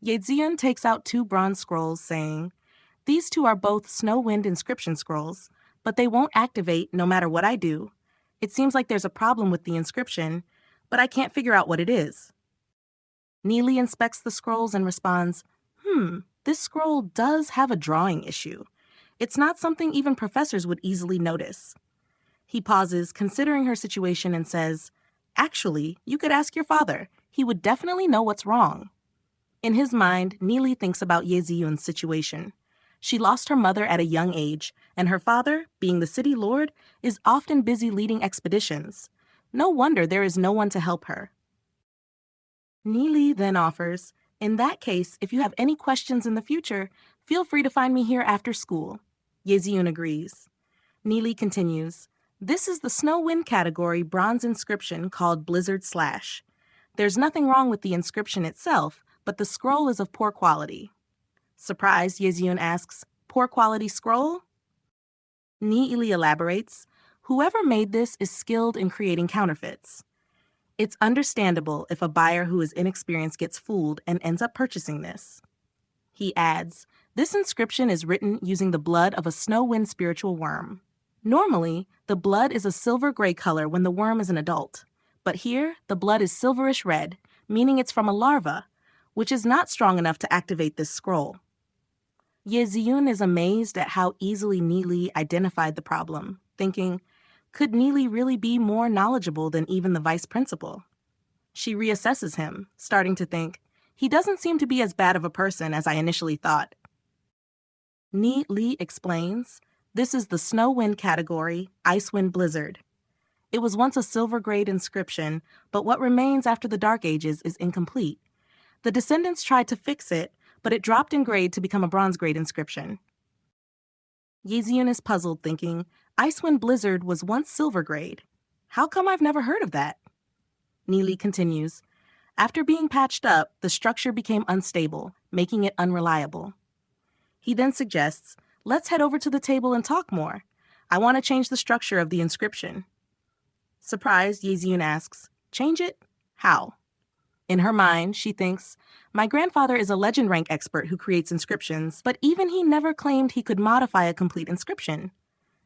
Ye Ziyun takes out 2 bronze scrolls, saying, these 2 are both snow wind inscription scrolls, but they won't activate no matter what I do. It seems like there's a problem with the inscription, but I can't figure out what it is. Nie Li inspects the scrolls and responds, this scroll does have a drawing issue. It's not something even professors would easily notice. He pauses, considering her situation, and says, actually, you could ask your father. He would definitely know what's wrong. In his mind, Nie Li thinks about Ye Ziyun's situation. She lost her mother at a young age, and her father, being the city lord, is often busy leading expeditions. No wonder there is no one to help her. Nie Li then offers, in that case, if you have any questions in the future, feel free to find me here after school. Ye Ziyun agrees. Nie Li continues, this is the snow wind category bronze inscription called Blizzard Slash. There's nothing wrong with the inscription itself, but the scroll is of poor quality. Surprised, Ye Ziyun asks, poor quality scroll? Nie Li elaborates, whoever made this is skilled in creating counterfeits. It's understandable if a buyer who is inexperienced gets fooled and ends up purchasing this. He adds, this inscription is written using the blood of a snow wind spiritual worm. Normally, the blood is a silver-gray color when the worm is an adult, but here the blood is silverish red, meaning it's from a larva, which is not strong enough to activate this scroll. Ye Ziyun is amazed at how easily Nie Li identified the problem, thinking, could Nie Li really be more knowledgeable than even the vice principal? She reassesses him, starting to think, he doesn't seem to be as bad of a person as I initially thought. Nie Li explains, this is the snow wind category, ice wind blizzard. It was once a silver grade inscription, but what remains after the Dark Ages is incomplete. The descendants tried to fix it, but it dropped in grade to become a bronze grade inscription. Ye Ziyun is puzzled, thinking, Icewind Blizzard was once silver grade. How come I've never heard of that? Nie Li continues, after being patched up, the structure became unstable, making it unreliable. He then suggests, let's head over to the table and talk more. I want to change the structure of the inscription. Surprised, Ye Ziyun asks, change it? How? In her mind, she thinks, my grandfather is a legend rank expert who creates inscriptions, but even he never claimed he could modify a complete inscription.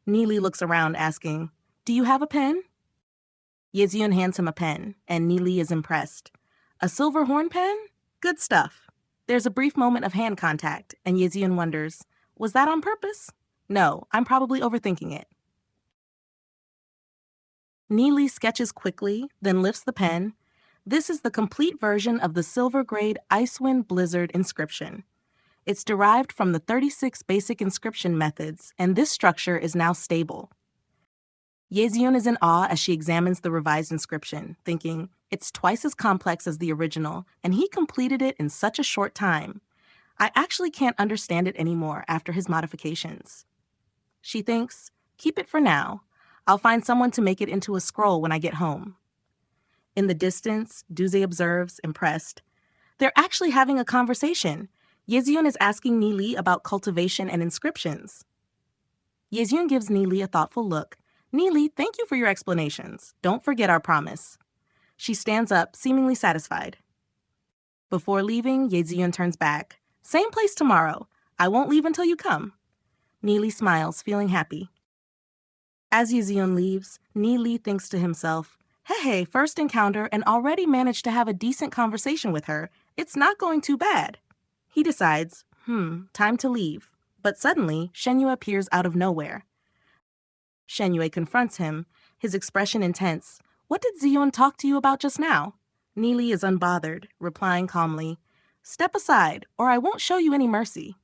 Nie Li looks around asking, do you have a pen? Ye Ziyun hands him a pen, and Nie Li is impressed. A silver horn pen? Good stuff. There's a brief moment of hand contact, and Ye Ziyun wonders, was that on purpose? No, I'm probably overthinking it. Nie Li sketches quickly, then lifts the pen. This is the complete version of the silver grade Icewind Blizzard inscription. It's derived from the 36 basic inscription methods, and this structure is now stable. Ye Ziyun is in awe as she examines the revised inscription, thinking, it's twice as complex as the original, and he completed it in such a short time. I actually can't understand it anymore after his modifications. She thinks, keep it for now. I'll find someone to make it into a scroll when I get home. In the distance, Duze observes, impressed. They're actually having a conversation. Ye Ziyun is asking Nie Li about cultivation and inscriptions. Ye Ziyun gives Nie Li a thoughtful look. Nie Li, thank you for your explanations. Don't forget our promise. She stands up, seemingly satisfied. Before leaving, Ye Ziyun turns back. Same place tomorrow. I won't leave until you come. Nie Li smiles, feeling happy. As Ye Ziyun leaves, Nie Li thinks to himself, hey, first encounter and already managed to have a decent conversation with her. It's not going too bad. He decides, time to leave. But suddenly, Shenyue appears out of nowhere. Shenyue confronts him, his expression intense. What did Ziyun talk to you about just now? Nie Li is unbothered, replying calmly, step aside, or I won't show you any mercy.